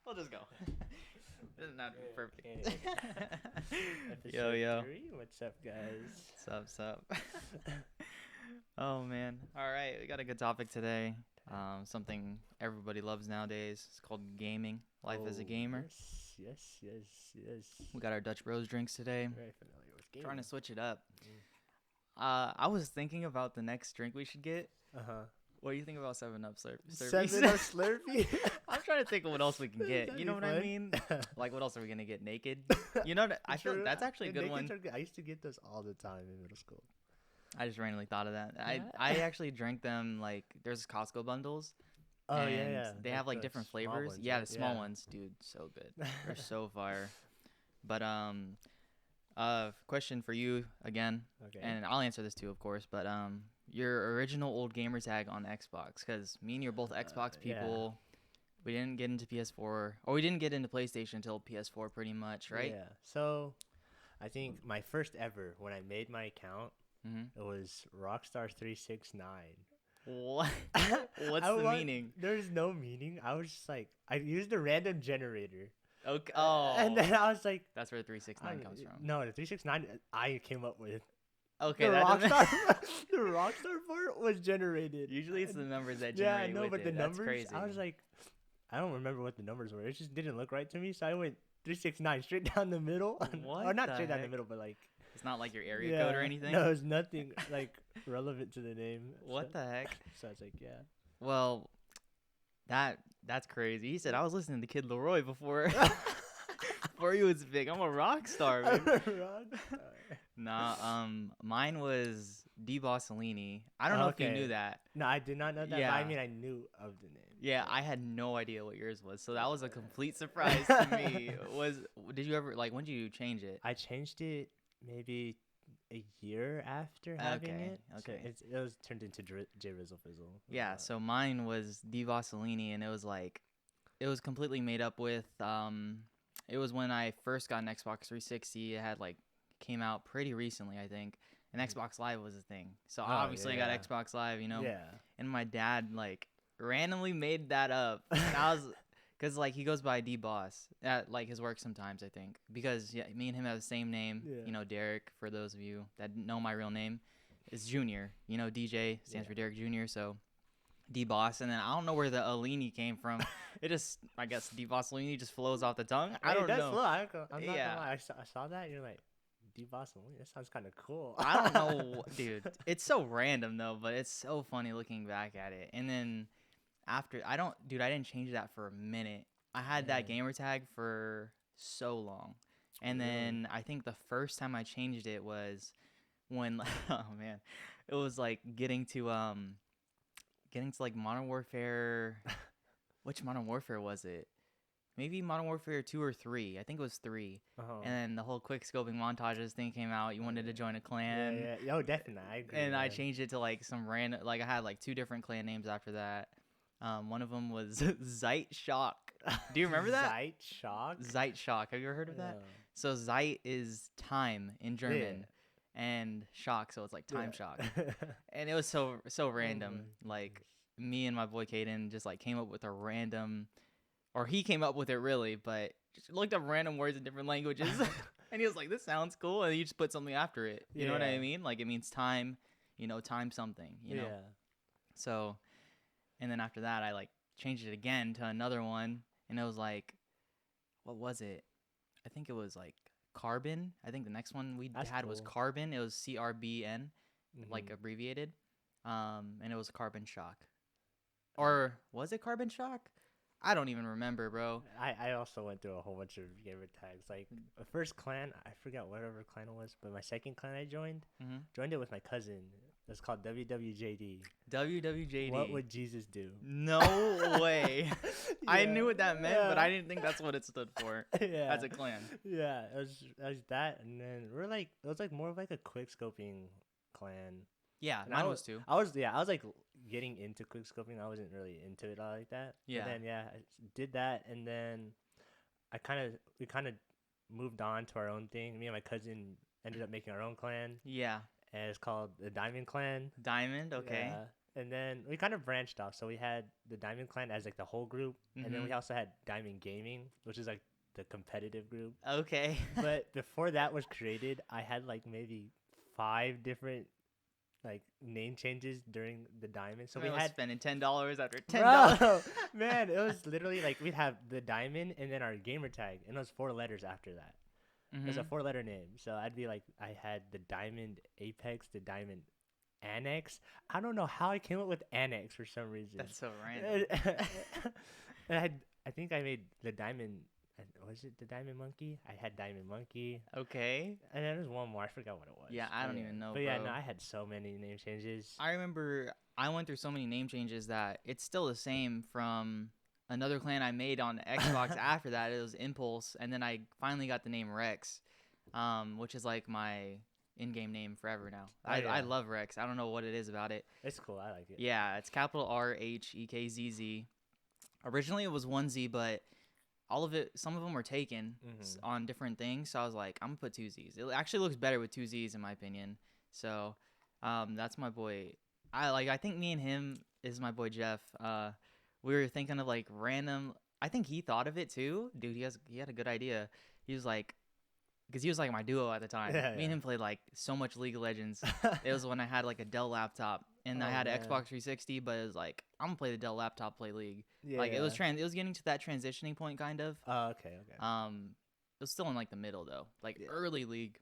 We'll just go. Doesn't have to be perfect. Episode Yo. 3. What's up, guys? Sup. Oh man. All right, we got a good topic today. Something everybody loves nowadays. It's called gaming. Life as a gamer. Yes. We got our Dutch Bros drinks today. Very familiar with gaming. Trying to switch it up. I was thinking about the next drink we should get. What do you think about 7-Up Slurpees? 7-Up Slurpee? I'm trying to think of what else we can get. That'd You know be what I fun. mean? Like, what else are we gonna get? Naked? You know, I feel True. that's actually a good one. I used to get those all the time in middle school. I just randomly thought of that. Yeah. I actually drank them, like, there's Costco bundles. Oh, and yeah. They have like the different small flavors. ones, Yeah, right? the small ones, dude, so good. They're so fire. But question for you again, Okay. and I'll answer this too, of course. But your original old gamer tag on Xbox, because me and you are both Xbox yeah. people. We didn't get into PS4, or we didn't get into PlayStation until PS4, pretty much, right? Yeah. So, I think my first ever, when I made my account, Mm-hmm. it was Rockstar 369. What? What's I the want- meaning? There's no meaning. I was just like, I used a random generator. Okay. Oh, And then I was like, that's where the 369 comes from. No, the 369 I came up with. Okay, The that doesn't. Rockstar, the Rockstar part was generated. Usually it's the numbers that Yeah, I generate know, with but it. the That's numbers, crazy. I was like, I don't remember what the numbers were. It just didn't look right to me, so I went 369 straight down the middle. What or not the straight down the heck? middle, but like It's not like your area code or anything. No, it's nothing like relevant to the name. What the heck? So I was like, yeah. Well, that's crazy. He said I was listening to Kid Leroy before before he was big. I'm a rock star, man. Rockstar. Nah, mine was D Bossellini. I don't know if you Okay. knew that. No, I did not know that. But I Yeah. mean, I knew of the name. Yeah, I had no idea what yours was, so that was a complete surprise to me. Did you ever when did you change it? I changed it maybe a year after having Okay, it. So okay. it was turned into J Rizzle Fizzle. Yeah, so mine was D Bossellini, and it was completely made up with it was when I first got an Xbox 360. It had came out pretty recently, I think, and Xbox Live was a thing. So obviously I got yeah. Xbox Live, Yeah. and my dad randomly made that up. And I was cuz he goes by D Boss at his work sometimes, I think, because me and him have the same name. Yeah. Derek, for those of you that know my real name, is Junior. DJ stands Yeah. for Derek Junior, so D Boss. And then I don't know where the Alini came from. It just, I guess D Boss Alini just flows off the tongue. I don't that's know. Slow. I'm not Yeah. gonna lie. I saw that and you're like, D Boston. That sounds kind of cool. I don't know, dude. It's so random though, but it's so funny looking back at it. And then after, I didn't change that for a minute. I had that Yeah. gamer tag for so long. And Really? then I think the first time I changed it was when, oh man, it was getting to Modern Warfare. Which Modern Warfare was it? Maybe Modern Warfare 2 or 3. I think it was 3. Uh-huh. And then the whole quick scoping montages thing came out. You wanted to join a clan. Yeah. Oh, definitely. I agree. And I man. changed it to some random, I had 2 different clan names after that. One of them was Zeit Shock. Do you remember that? Zeit Shock. Zeit Shock. Have you ever heard of that? No. So Zeit is time in German, and shock, so it's time Yeah. shock. And it was so random. my Me and my boy Caden just came up with a random, or he came up with it really, but just looked up random words in different languages. And he was like, this sounds cool. And you just put something after it. You know what I Yeah. mean? It means time, time something, you know? Yeah. So, and then after that, I changed it again to another one. And it was what was it? I think it was Carbon. I think the next one we That's had was cool. Carbon. It was CRBN, Mhm. abbreviated. And it was Carbon Shock. Or was it Carbon Shock? I don't even remember, bro. I also went through a whole bunch of gamer tags. The first clan, I forgot whatever clan it was, but my second clan I joined it with my cousin. It's called WWJD. WWJD. What would Jesus do? No way. I knew what that meant, but I didn't think that's what it stood for Yeah. as a clan. Yeah, it was that, and then it was more of a quick scoping clan. Yeah, And mine was too. I was getting into quick scoping. I wasn't really into it all like that. Yeah. But then I did that, and then we kind of moved on to our own thing. Me and my cousin ended up making our own clan, Yeah. and it's called the Diamond Clan. Diamond, okay. Yeah. And then we kind of branched off. So we had the Diamond Clan as like the whole group, and then we also had Diamond Gaming, which is like the competitive group. Okay. But before that was created, I had like maybe 5 different like name changes during the Diamond. So Man, we was had spending $10 after $10. Bro, man, it was literally like we'd have the Diamond and then our gamer tag, and it was 4 letters after that. It was a 4-letter name. So I'd be like, I had the Diamond Apex, the Diamond Annex. I don't know how I came up with Annex for some reason. That's so random. And I think I made the Diamond. Was it the Diamond Monkey? I had Diamond Monkey. Okay. And then there's one more. I forgot what it was. Yeah, I don't even know. But yeah, no, I had so many name changes. I remember I went through so many name changes that it's still the same from another clan I made on Xbox after that. It was Impulse, and then I finally got the name Rex, which is like my in-game name forever now. I love Rex. I don't know what it is about it. It's cool. I like it. Yeah, it's capital RHEKZZ. Originally it was 1Z, but some of them were taken on different things. So I was like, I'm gonna put 2 Z's. It actually looks better with 2 Z's in my opinion. So, that's my boy. I think me and him is my boy Jeff. We were thinking of like random. I think he thought of it too, dude. He had a good idea. He was like, because he was like my duo at the time. Me and him played like so much League of Legends. It was when I had like a Dell laptop and I had an Xbox 360, but it was like I'm gonna play the Dell laptop, play League. Yeah, like it was getting to that transitioning point kind of. Oh, okay. It was still in like the middle though, like early League,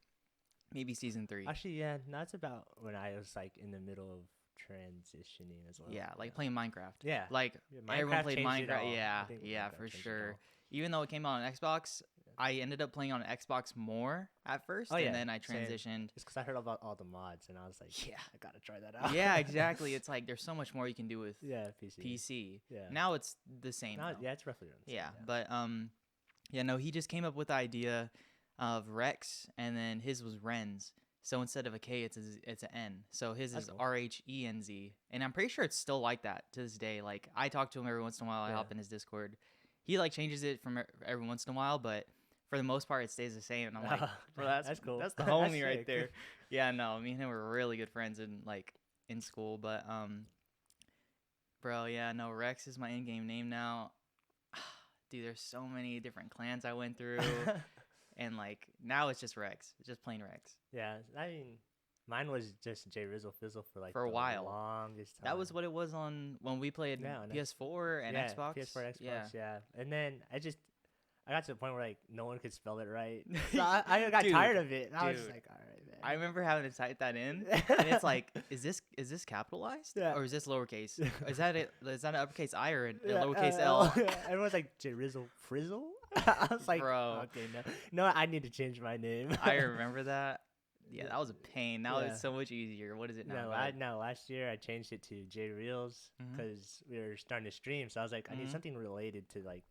maybe season 3. Actually, yeah, that's about when I was like in the middle of transitioning as well. Yeah, like playing Minecraft. Yeah, like everyone played Minecraft. Yeah, for changed it sure. all. Even though it came out on Xbox, I ended up playing on Xbox more at first, and then I transitioned. It's because I heard about all the mods, and I was like, yeah, I gotta try that out. Yeah, exactly. It's like there's so much more you can do with PC. Yeah. Now it's the same. Yeah, it's roughly around the same. Yeah, but no, he just came up with the idea of Rex, and then his was Renz. So instead of a K, it's an N. So his is RHENZ, and I'm pretty sure it's still like that to this day. Like I talk to him every once in a while. I hop in his Discord. He like changes it from every once in a while, but for the most part, it stays the same. And I'm like, bro, that's cool. That's the homie right there. Yeah, no, me and him were really good friends in school. But bro, yeah, no, Rex is my in-game name now. Dude, there's so many different clans I went through, and like now it's just Rex. It's just plain Rex. Yeah, I mean, mine was just J Rizzle Fizzle for a while. Longest time. That was what it was on when we played PS4 and Xbox. PS4, Xbox, yeah. And then I got to the point where like no one could spell it right. So I got tired of it. And I was just like, all right, man. I remember having to type that in, and it's like, is this capitalized or is this lowercase? Is that an uppercase I or a lowercase L? Everyone's like J Rizzle Frizzle. I was like, bro, okay, no, I need to change my name. I remember that. Yeah, that was a pain. Now it's so much easier. What is it now? No, last year I changed it to J Reels because we were starting to stream. So I was like, I need something related to like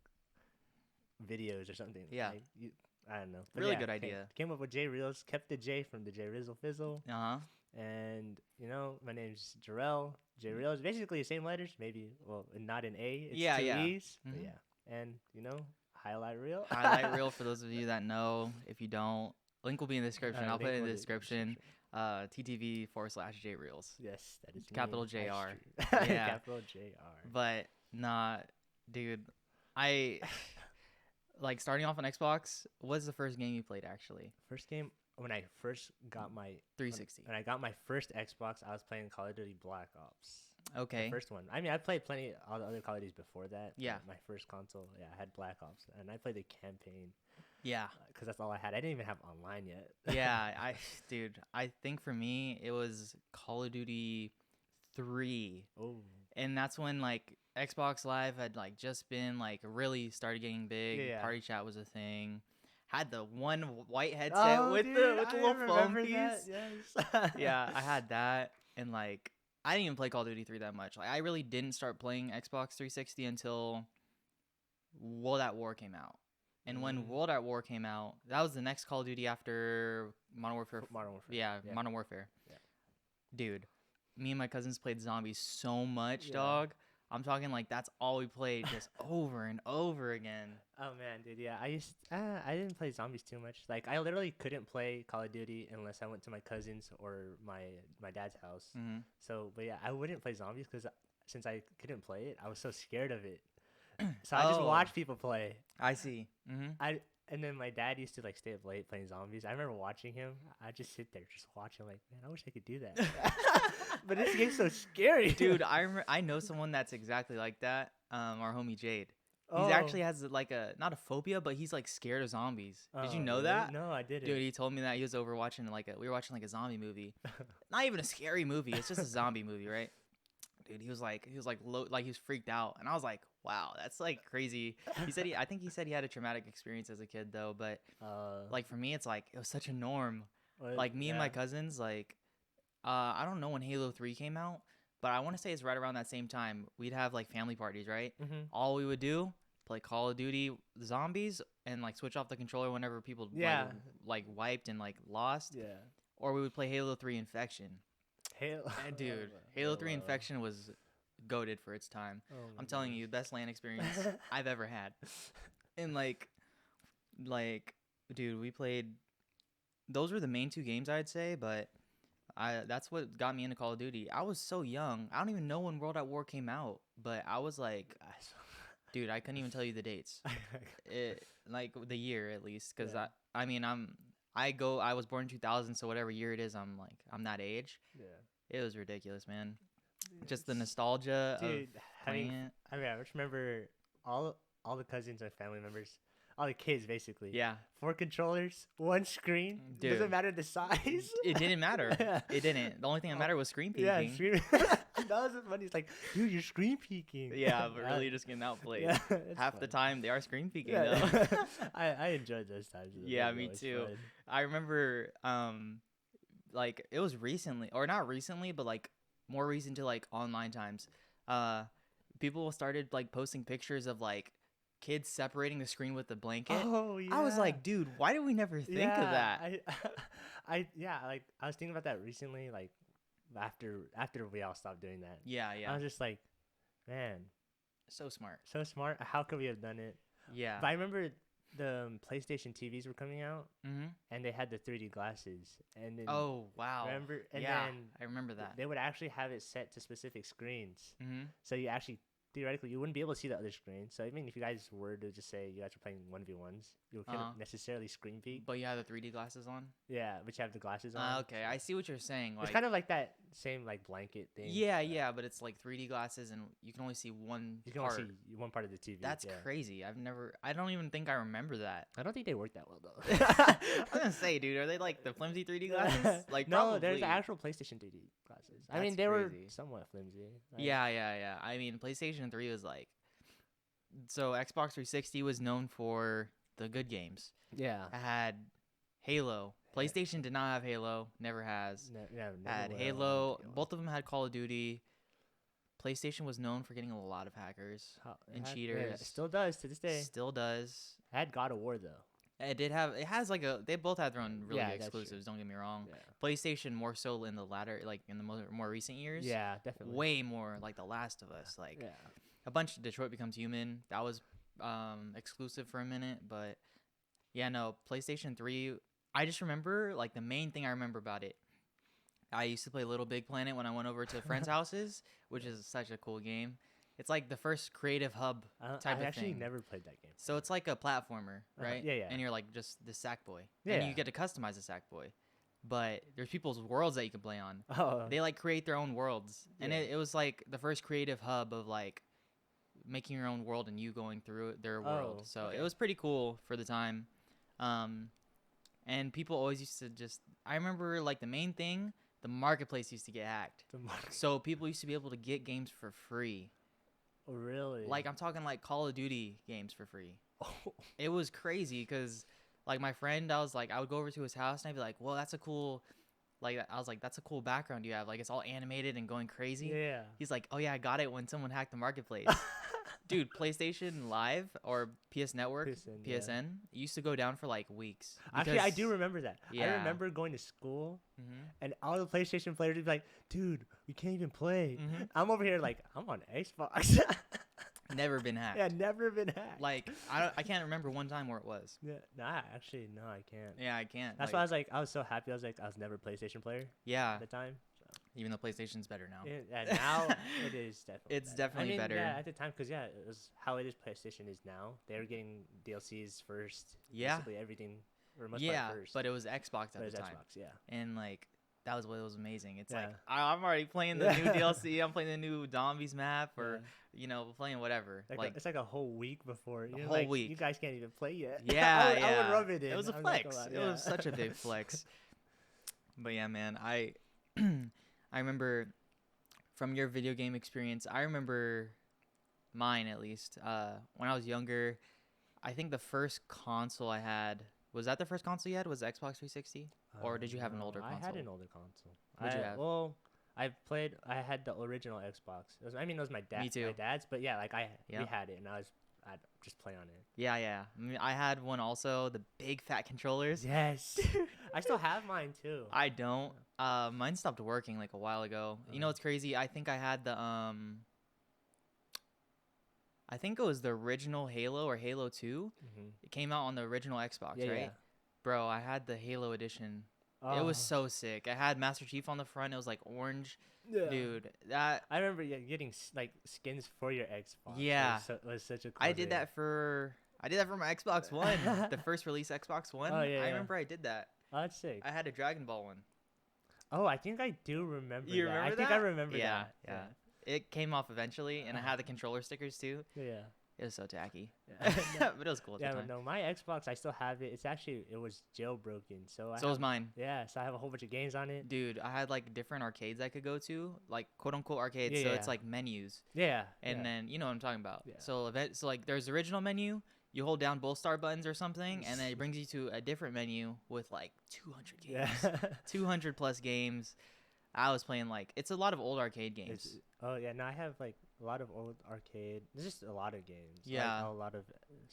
videos or something. Yeah. Like, I don't know. But really good idea. Came up with J Reels, kept the J from the J Rizzle Fizzle. And my name's Jarrell. J Reels, basically the same letters, maybe. Well, not an A. It's 2 E's. But yeah. And highlight reel. Highlight reel for those of you that know. If you don't, link will be in the description. I'll put it in the description. TTV/J Reels. Yes, that is capital JR. Yeah, capital JR. But dude, I like starting off on Xbox. What's the first game you played actually? First game when I first got my 360. When I got my first Xbox, I was playing Call of Duty Black Ops. Okay. The first one. I mean, I played plenty all the other Call of Duties before that. Yeah. My first console, I had Black Ops, and I played the campaign. Yeah. Because that's all I had. I didn't even have online yet. Yeah, I think for me it was Call of Duty 3. Oh. And that's when like Xbox Live had like just been like really started getting big. Yeah. Party chat was a thing. Had the one white headset with the little phone piece. Yes. Yeah, I had that, and like I didn't even play Call of Duty 3 that much. Like I really didn't start playing Xbox 360 until World at War came out. And when World at War came out, that was the next Call of Duty after Modern Warfare. Yeah, Modern Warfare. Yeah. Dude, me and my cousins played zombies so much, dog. I'm talking like that's all we played just over and over again. Oh man, dude, yeah. I didn't play zombies too much. Like I literally couldn't play Call of Duty unless I went to my cousin's or my dad's house. Hmm. So, but yeah, I wouldn't play zombies because since I couldn't play it, I was so scared of it. So I just Oh, watched people play. I see. Hmm. And then my dad used to like stay up late playing zombies. I remember watching him. I just sit there, just watching. Like, man, I wish I could do that. But this game's so scary, Dude, I know someone that's exactly like that. Our homie Jade. He Oh. actually has like a not a phobia, but he's like scared of zombies. Did you Oh, know really? that? No, I didn't. Dude, he told me that he was over watching we were watching like a zombie movie. Not even a scary movie. It's just a zombie movie, right? Dude, he was like he was freaked out, and I was like, wow, that's like crazy. I think he said he had a traumatic experience as a kid though, but like for me, it's like it was such a norm. Like me and my cousins, like I don't know when Halo 3 came out, but I want to say it's right around that same time. We'd have like family parties, right? Mm-hmm. All we would do play Call of Duty Zombies and like switch off the controller whenever people Yeah. like wiped and like lost, Yeah. or we would play Halo 3 Infection. Halo. And dude, Halo 3 Infection was goated for its time. Oh my I'm telling you, best LAN experience I've ever had. And like, dude, we played. Those were the main two games I'd say, but that's what got me into Call of Duty. I was so young. I don't even know when World at War came out, but I was like, dude, I couldn't even tell you the dates. Like the year at least, because Yeah. I mean I was born in 2000, so whatever year it is, I'm that age. Yeah. It was ridiculous, man. Just the nostalgia Dude, of playing it. I mean, I just remember all the cousins and family members, all the kids basically. Yeah, 4 controllers, 1 screen. Dude. Doesn't matter the size. it didn't matter. Yeah. It didn't. The only thing that mattered was screen peeking. Yeah, screen. That was funny. It's like, dude, you're screen peeking. Yeah, but really just getting outplayed. Yeah, Half the time they are screen peeking Yeah. though. I enjoyed those times. Though. Yeah, They were me always too. fun. I remember like it was recently, or not recently, but like more recent to like online times. People started like posting pictures of like kids separating the screen with a blanket. Oh yeah. I was like, dude, why did we never think of that? Like I was thinking about that recently, like after we all stopped doing that. Yeah, I yeah. was just like, man, So smart. so smart. How could we have done it? Yeah. But I remember the PlayStation TVs were coming out, Mm-hmm. and they had the 3D glasses, and then Oh, wow. remember, and yeah, then I remember that. they would actually have it set to specific screens, Mm-hmm. so you actually theoretically you wouldn't be able to see the other screen. So I mean, if you guys were to just say you guys were playing 1v1s, you couldn't necessarily screen peek. But you have the 3D glasses on? Yeah, but you have the glasses on. Okay, I see what you're saying. Like, It's kind of like that same like blanket thing. yeah, yeah, but it's like 3D glasses and you can only see one You can part. only see one part of the TV. That's yeah. crazy. I don't even think I remember that. I don't think they work that well though. I was gonna say, dude, are they like the flimsy 3D glasses? Like, no, there's probably. actual PlayStation 3D glasses. I mean, That's they were crazy. somewhat flimsy. Like, Yeah, yeah, yeah. I mean, PlayStation 3 was like, so Xbox 360 was known for the good games. yeah. It had Halo. PlayStation did not have Halo, never has. Never Had will. Halo. Both of them had Call of Duty. PlayStation was known for getting a lot of hackers. and Yeah, cheaters. it still does to this day. Still does. I had God of War though. It has like they both had their own really Yeah, good that's true. exclusives, don't get me wrong. Yeah. PlayStation more so in the latter, like in the more recent years. Yeah, definitely. Way more like The Last of Us. Like Yeah. a bunch of Detroit Becomes Human. That was exclusive for a minute, but yeah, no, PlayStation 3, I just remember like the main thing I remember about it. I used to play Little Big Planet when I went over to friends' houses, which is such a cool game. It's like the first creative hub type I of actually thing. never played that game. So it's like a platformer, right? Yeah, yeah. And you're like just the Sackboy. Yeah. And you get to customize the Sackboy. But there's people's worlds that you can play on. Oh. They like create their own worlds. And Yeah. it was like the first creative hub of like making your own world and you going through their world. Oh, So okay. it was pretty cool for the time. And people always used to I remember like the main thing, the marketplace used to get hacked. So people used to be able to get games for free. Oh, really? Like I'm talking like Call of Duty games for free. Oh. It was crazy because like my friend, I would go over to his house and I'd be like, well, that's a cool, like I was like, that's a cool background you have. Like it's all animated and going crazy. Yeah. He's like, oh yeah, I got it when someone hacked the marketplace. Dude, PlayStation Live or PS Network, PSN, used to go down for like weeks. Actually, I do remember that. I Yeah. remember going to school Mm-hmm. and all the PlayStation players would be like, dude, we can't even play. Mm-hmm. I'm over here like, I'm on Xbox. Never been hacked. Yeah, never been hacked. Like I can't remember one time where it was. Yeah, no, actually, no, I can't. Yeah, I can't. That's why I was so happy. I was never a PlayStation player Yeah, at the time. even though PlayStation's better now. Yeah, now it is definitely. It's better. definitely better. Yeah, at the time, because it was how it is. PlayStation is now. They're getting DLCs first. Yeah. Basically everything, or most Yeah, part first. but it was Xbox But at it's the time, Xbox, yeah. and like that was what was amazing. It's like Yeah. I'm already playing the new DLC. I'm playing the new Zombies map, or playing whatever. Like It's like a whole week before. A You're whole like, week. You guys can't even play yet. yeah, I would rub it in. It was a I'm not gonna flex. lie, It yeah. was such a big flex. But yeah, man, I I remember from your video game experience. I remember mine at least. When I was younger, I think the first console I had was that the first console you had was Xbox 360, or did you have an No, older console? I had an older console. What'd you have? Well, I had the original Xbox. It was my dad. Me too. My dad's, but yeah, like we Yeah. had it, and I'd just play on it. Yeah. I mean, I had one also, the big fat controllers. Yes, I still have mine too. I don't. Mine stopped working like a while ago. You know what's crazy? I think I had the I think it was the original Halo or Halo 2. Mm-hmm. It came out on the original Xbox, Yeah, right? yeah. Bro, I had the Halo edition. Oh. It was so sick. I had Master Chief on the front. It was like orange. Yeah. Dude, that I remember getting like skins for your Xbox. Yeah. it was such a. Cool I did thing. that for my Xbox One, the first release Xbox One. Oh, yeah, I yeah. remember I did that. Oh, that's sick. I had a Dragon Ball one. Oh, I think I do remember. You that. remember I think that? I remember Yeah, that. yeah. It came off eventually, and I had the controller stickers too. Yeah. It was so tacky, Yeah. but it was cool at Yeah, the but time. no, my Xbox, I still have it. It was jailbroken, so So was mine. yeah, so I have a whole bunch of games on it. Dude, I had like different arcades I could go to, like quote unquote arcades. Yeah, so yeah. it's like menus, Yeah, and yeah. then you know what I'm talking about. Yeah. So like there's the original menu. You hold down both star buttons or something, and then it brings you to a different menu with like 200 games, yeah. 200 plus games. I was playing like it's a lot of old arcade games. Oh yeah, no, I have like a lot of old arcade. There's just a lot of games. Yeah. like, a lot of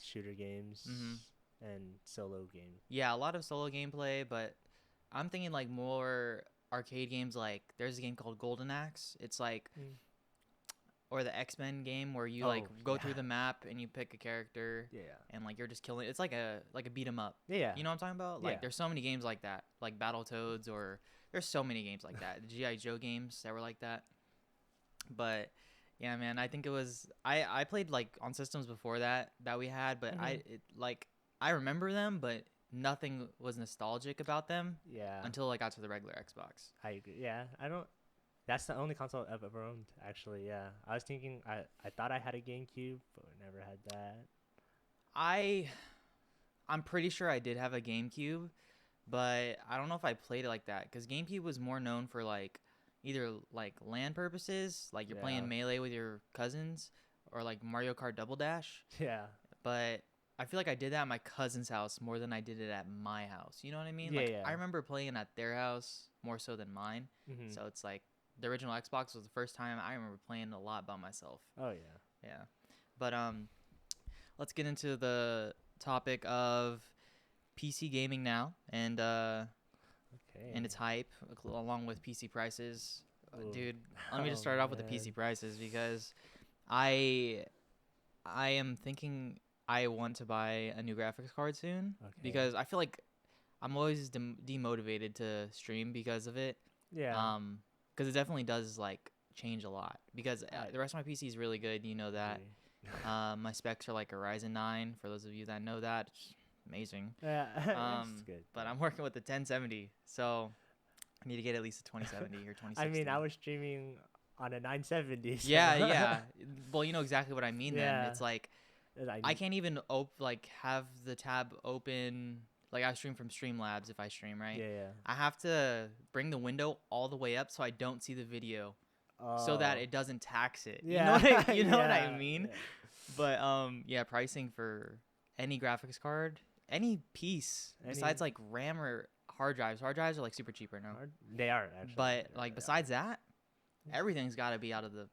shooter games Mhm. and solo games. Yeah, a lot of solo gameplay, but I'm thinking like more arcade games. Like there's a game called Golden Axe. It's like, Mm. or the X-Men game where you Oh, like go yeah. through the map and you pick a character Yeah, and like you're just killing. It's like a beat 'em up. yeah. You know what I'm talking about? Like Yeah. there's so many games like that, like Battletoads, or there's so many games like that. The G.I. Joe games that were like that. But yeah, man, I think it was I played like on systems before that we had, but I remember them, but nothing was nostalgic about them Yeah, until I got to the regular Xbox. I agree. Yeah, I don't. That's the only console I've ever owned. Actually, yeah. I was thinking, I thought I had a GameCube, but I never had that. I'm pretty sure I did have a GameCube, but I don't know if I played it like that because GameCube was more known for like either like LAN purposes, like you're Yeah. playing Melee with your cousins, or like Mario Kart Double Dash. Yeah, But I feel like I did that at my cousin's house more than I did it at my house. You know what I mean? Yeah, Like yeah. I remember playing at their house more so than mine. mm-hmm. So it's like the original Xbox was the first time I remember playing a lot by myself. Oh yeah. Yeah. But let's get into the topic of PC gaming now and Okay. its hype along with PC prices. Ooh. Dude, let me just Oh, start off with the man. PC prices because I am thinking I want to buy a new graphics card soon Okay. because I feel like I'm always demotivated to stream because of it. Yeah. Because it definitely does like change a lot because I- the rest of my PC is really good. You know that. My specs are like a Ryzen 9. For those of you that know that, it's amazing. Yeah. Um, It's good. But I'm working with the 1070, so I need to get at least a 2070 or 2060. I mean, I was streaming on a 970. So Yeah. Well, you know exactly what I mean. Then Yeah. it's like I can't even have the tab open. Like I stream from Streamlabs if I stream, right? Yeah. I have to bring the window all the way up so I don't see the video, so that Oh. it doesn't tax it. Yeah. You know what I Yeah, mean? yeah. But yeah, pricing for any graphics card, any piece besides like RAM or hard drives. Hard drives are like super cheap right now. They are actually. But Yeah, like they are. besides that, everything's got to be out of the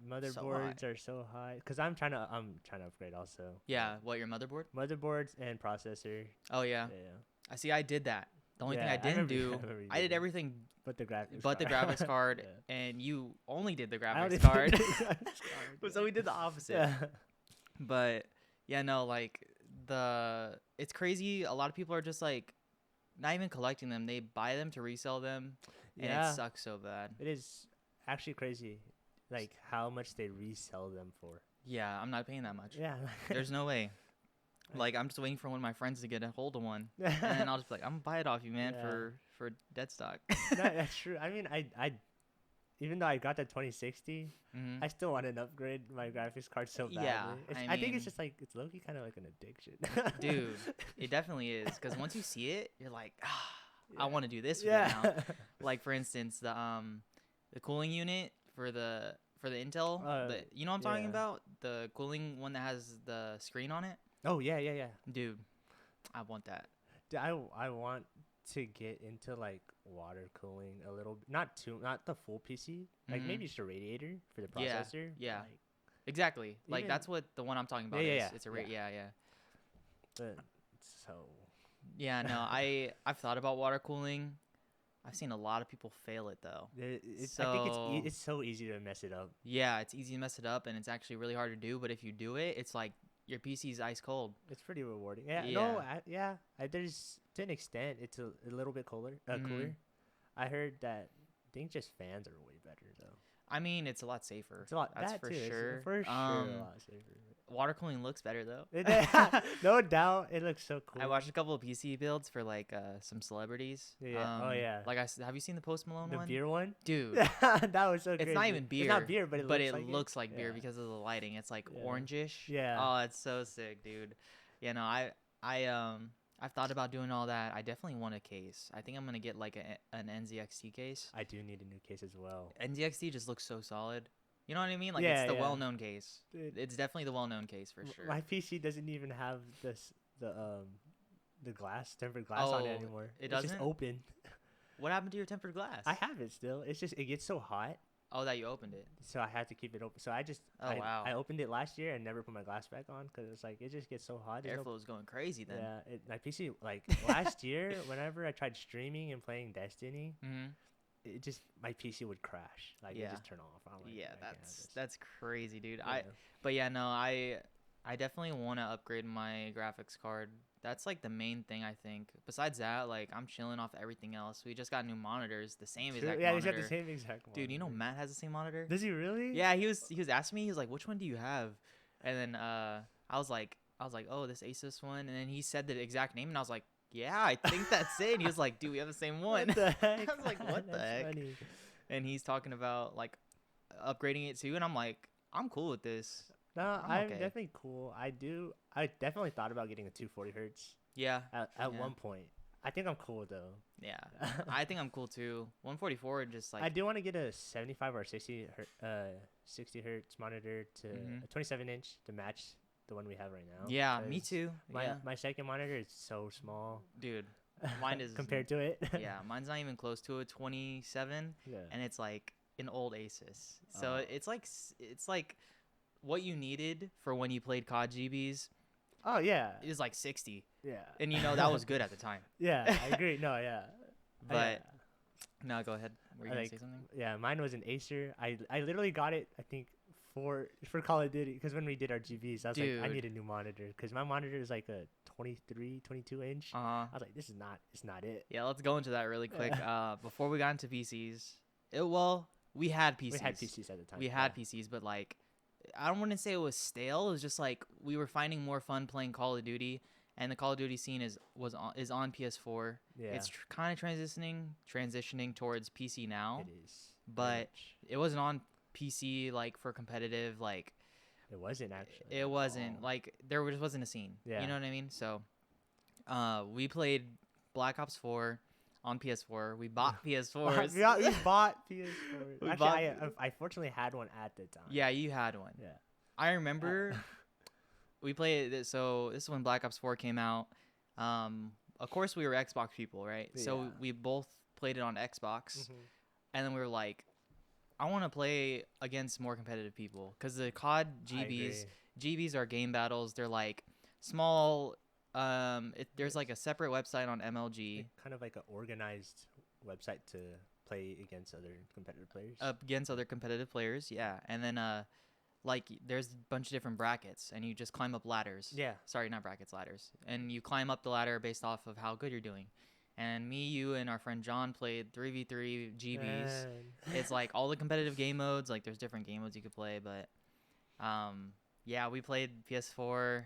Motherboards are so high because I'm trying to upgrade also. Yeah, what, your motherboard? Motherboards and processor. Oh yeah. Yeah. I see. I did that. The only thing I Yeah, didn't remember- do, remember you I did that. everything But the graphics. but the graphics card, Yeah. and you only did the I only graphics did card. the graphics card, So we did the opposite. Yeah. But yeah, no, like it's crazy. A lot of people are just like not even collecting them. They buy them to resell them, and Yeah. it sucks so bad. It is actually crazy, like how much they resell them for. Yeah, I'm not paying that much. Yeah. There's no way. Like I'm just waiting for one of my friends to get a hold of one, and then I'll just be like, I'm gonna buy it off you, man, Yeah. for dead stock. That's true. I mean, I even though I got the 2060, Mhm. I still want to upgrade my graphics card so badly. Yeah, I I think mean- it's just like it's low-key kind of like an addiction. Dude, it definitely is, because once you see it, you're like, I Yeah. want to do this with Yeah. it now. Like for instance, the cooling unit for the Intel, you know what I'm talking yeah. about? The cooling one that has the screen on it? Oh yeah. Dude, I want that. I want to get into like water cooling a little, not the full PC, like Mhm. maybe just a radiator for the Yeah, processor. yeah. Like, Exactly. Like Even- that's what the one I'm talking about Yeah, is. yeah, It's a yeah. yeah. but so Yeah, no, I've thought about water cooling. I've seen a lot of people fail it though. I think So- it's so easy to mess it up. Yeah, it's easy to mess it up, and it's actually really hard to do. But if you do it, it's like your PC's ice cold. It's pretty rewarding. Yeah, Yeah. there's to an extent it's a little bit cooler. Mhm. Cooler. I heard that. I think just fans are way better though. I mean, it's a lot safer. It's a lot. That's that for too, it's sure. For sure, a lot safer. Water cooling looks better though. No doubt, it looks so cool. I watched a couple of PC builds for like some celebrities. Yeah. Oh, yeah. Like have you seen the Post Malone the one? beer one. Dude, That was so. it's not even beer. It's not beer, but it looks like beer Yeah. because of the lighting. It's like Yeah. orangish. Yeah. Oh, it's so sick, dude. Yeah, no, I've thought about doing all that. I definitely want a case. I think I'm gonna get like an NZXT case. I do need a new case as well. NZXT just looks so solid. You know what I mean? Like Yeah, it's the yeah. well-known case. Dude, It's definitely the well-known case for sure. My PC doesn't even have the glass, tempered glass on it Oh, anymore. it It's just doesn't? open. What happened to your tempered glass? I have it still. It's just it gets so hot, Oh, that you opened it. so I had to keep it open. So Oh, I wow. opened it last year and never put my glass back on because it's like it just gets so hot. There's no- Airflow is going crazy then. Yeah, my PC like last year whenever I tried streaming and playing Destiny, Mm-hmm. it just my PC would crash. Like Yeah. it just turn off. I'm like, Yeah, I can't have this. that's crazy, dude. Yeah. But yeah, no, I definitely want to upgrade my graphics card. That's like the main thing I think. Besides that, like I'm chilling off everything else. We just got new monitors, the same True, exact yeah, monitor. he's got the same exact one. Dude, you know Matt has the same monitor. Does he really? Yeah, he was asking me. He was like, "Which one do you have?" And then I was like, "Oh, this Asus one." And then he said the exact name, and I was like, "Yeah, I think that's it." And he was like, "Dude, we have the same one." What the heck? I was like, "What the That's heck?" funny. And he's talking about like upgrading it too, and I'm like, "I'm cool with this." No, I'm I'm okay. definitely cool. I definitely thought about getting a 240 hertz Yeah, at Yeah. one point. I think I'm cool though. yeah. I think I'm cool too. 144, just like I do want to get a 75 or 60 hertz monitor to Mhm. a 27 inch to match the one we have right now. yeah, me 'cause too. My Yeah, my second monitor is so small. dude. Mine is compared to it. Yeah, mine's not even close to a 27, Yeah. and it's like an old Asus. So Oh. it's like what you needed for when you played COD GBs Oh yeah. is like 60, Yeah. and you know that was good at the time. Yeah, I agree. No, yeah. But no, go ahead. Were you I gonna like- say something? Yeah, mine was an Acer. I literally got it. I think for Call of Duty because when we did our GBs, I was like, I Dude. need a new monitor because my monitor is like a 23, 22 inch. I was like, it's not it. Yeah, let's go into that really quick. Before we got into PCs, we had PCs. We had PCs at the time. We had PCs, but like, I don't want to say it was stale. It was just like we were finding more fun playing Call of Duty, and the Call of Duty scene is on PS4. Yeah, It's kind of transitioning towards PC now, it is. very but much. it wasn't on PC like for competitive. Like It wasn't actually. it at wasn't all. like there just wasn't a scene. Yeah. You know what I mean? So, we played Black Ops 4 on PS4. We bought PS4s. we bought PS4. We Actually, bought- I fortunately had one at the time. Yeah, you had one. Yeah. I remember we played it. So this is when Black Ops 4 came out. Of course, we were Xbox people, right? So Yeah. we both played it on Xbox, Mhm. and then we were like, I want to play against more competitive people because the COD GBs are game battles. They're like small. There's like a separate website on MLG. Kind of like an organized website to play against other competitive players. Against other competitive players, yeah. And then like there's a bunch of different brackets, and you just climb up ladders. Yeah. Sorry, not brackets, ladders. And you climb up the ladder based off of how good you're doing. And me, you, and our friend John played 3v3 GBs. Man. It's like all the competitive game modes. Like there's different game modes you could play, but yeah, we played PS4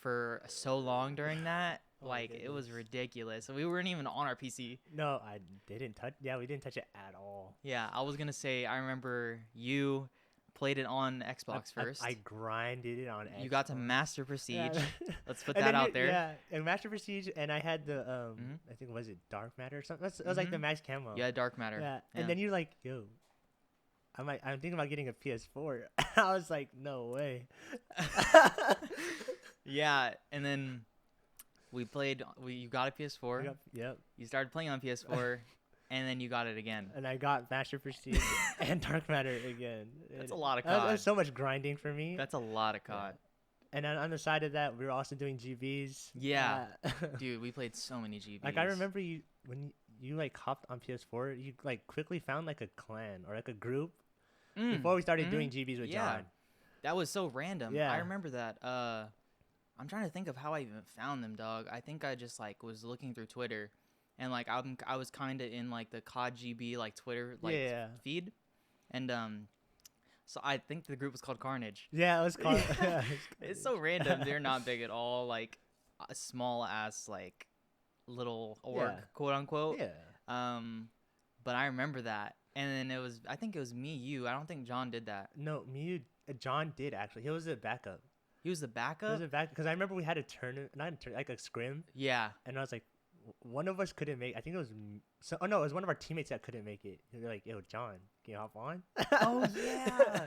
for so long during that. Oh Like it was goodness. ridiculous. We weren't even on our PC. No, I didn't touch. Yeah, we didn't touch it at all. Yeah, I was gonna say I remember you played it on Xbox first. I grinded it on Xbox. You got to Master Prestige. Yeah. Let's put And that then out there. Yeah, and Master Prestige, and I had the Mhm. I think was it Dark Matter or something. That was like the Mhm. max camo. Yeah, Dark Matter. Yeah. Yeah. And then you're like, yo, I'm thinking about getting a PS4. I was like, no way. Yeah, and then we played. You got a PS4. Yep. You started playing on PS4, and then you got it again. And I got Master Prestige and Dark Matter again. That's a lot of That COD. was so much grinding for me. That's a lot of COD. And then on the side of that, we were also doing GBs. Yeah. Dude, we played so many GBs. Like I remember you when you like hopped on PS4, you like quickly found like a clan or like a group before we started doing GBs with Yeah. John. That was so random. Yeah. I remember that. I'm trying to think of how I even found them, dog. I think I just like was looking through Twitter, and like I was kind of in like the COD GB like Twitter like Yeah. feed, and so I think the group was called Carnage. Yeah, it was called. Yeah, It's so random. They're not big at all. Like a small ass like little org, Yeah. quote unquote. Yeah. But I remember that, and then I think it was me, you. I don't think John did that. No, John did actually. He was a backup. He was the He backup. was a backup because I remember we had a like a scrim, Yeah. and I was like, one of us couldn't make. I think it was. Oh no, it was one of our teammates that couldn't make it. They were like, "Yo, John, can you hop on?" Oh yeah.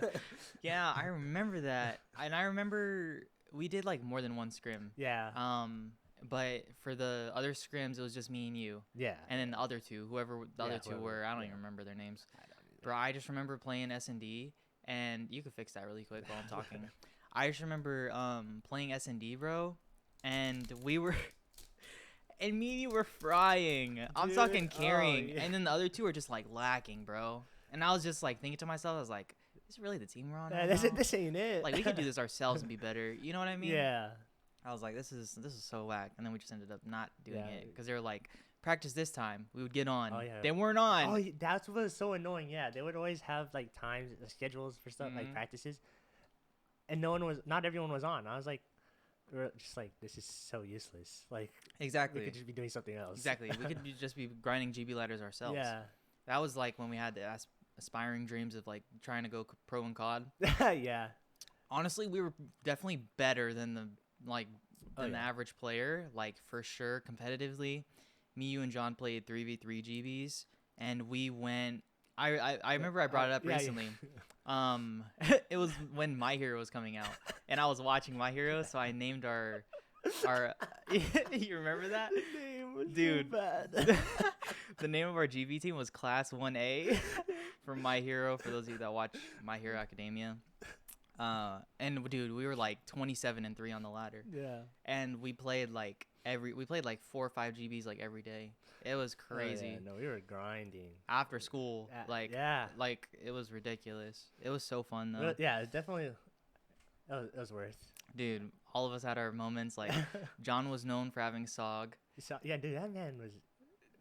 Yeah, I remember that. And I remember we did like more than one scrim. Yeah. But for the other scrims, it was just me and you. Yeah. And then the other two, whoever the other two whoever, were, I don't yeah. even remember their names. I don't either. Bro, I just remember playing S&D, and you could fix that really quick while I'm talking. I just remember playing S&D, bro, and we were, and me and you were frying. I'm Dude, talking oh, carrying, yeah. and then the other two were just like lacking, bro. And I was just like thinking to myself, I was like, is this really the team we're on? Yeah, right now? this ain't it. Like we could do this ourselves and be better. You know what I mean? Yeah. I was like, this is so whack, and then we just ended up not doing Yeah. it because they were like, practice this time. We would get on. Oh, yeah. They weren't on. Oh, that's what was so annoying. Yeah, they would always have like times, schedules for stuff like Mhm. practices, and not everyone was on. I was like, we're just like, this is so useless. Like Exactly. we could just be doing something else. Exactly. We could just be grinding GB ladders ourselves. Yeah. That was like when we had the aspiring dreams of like trying to go pro in COD. Yeah. Honestly, we were definitely better than the Oh, the yeah. average player, like for sure competitively. Me, you, and John played 3v3 GBs, and we went. I remember I brought it up Yeah, yeah. recently. It was when My Hero was coming out, and I was watching My Hero, so I named our. You remember that? The name was so Dude. bad. The name of our GB team was Class 1A from My Hero, for those of you that watch My Hero Academia. And dude, we were like 27-3 on the ladder, Yeah. and we played like 4 or 5 GBs like every day. It was Oh, yeah, crazy. no, we were grinding. After school, like yeah. it was ridiculous. It was so fun though. Well, yeah, it's definitely. It was worth. Dude, all of us had our moments. Like John was known for having SOG. Yeah, dude, that man was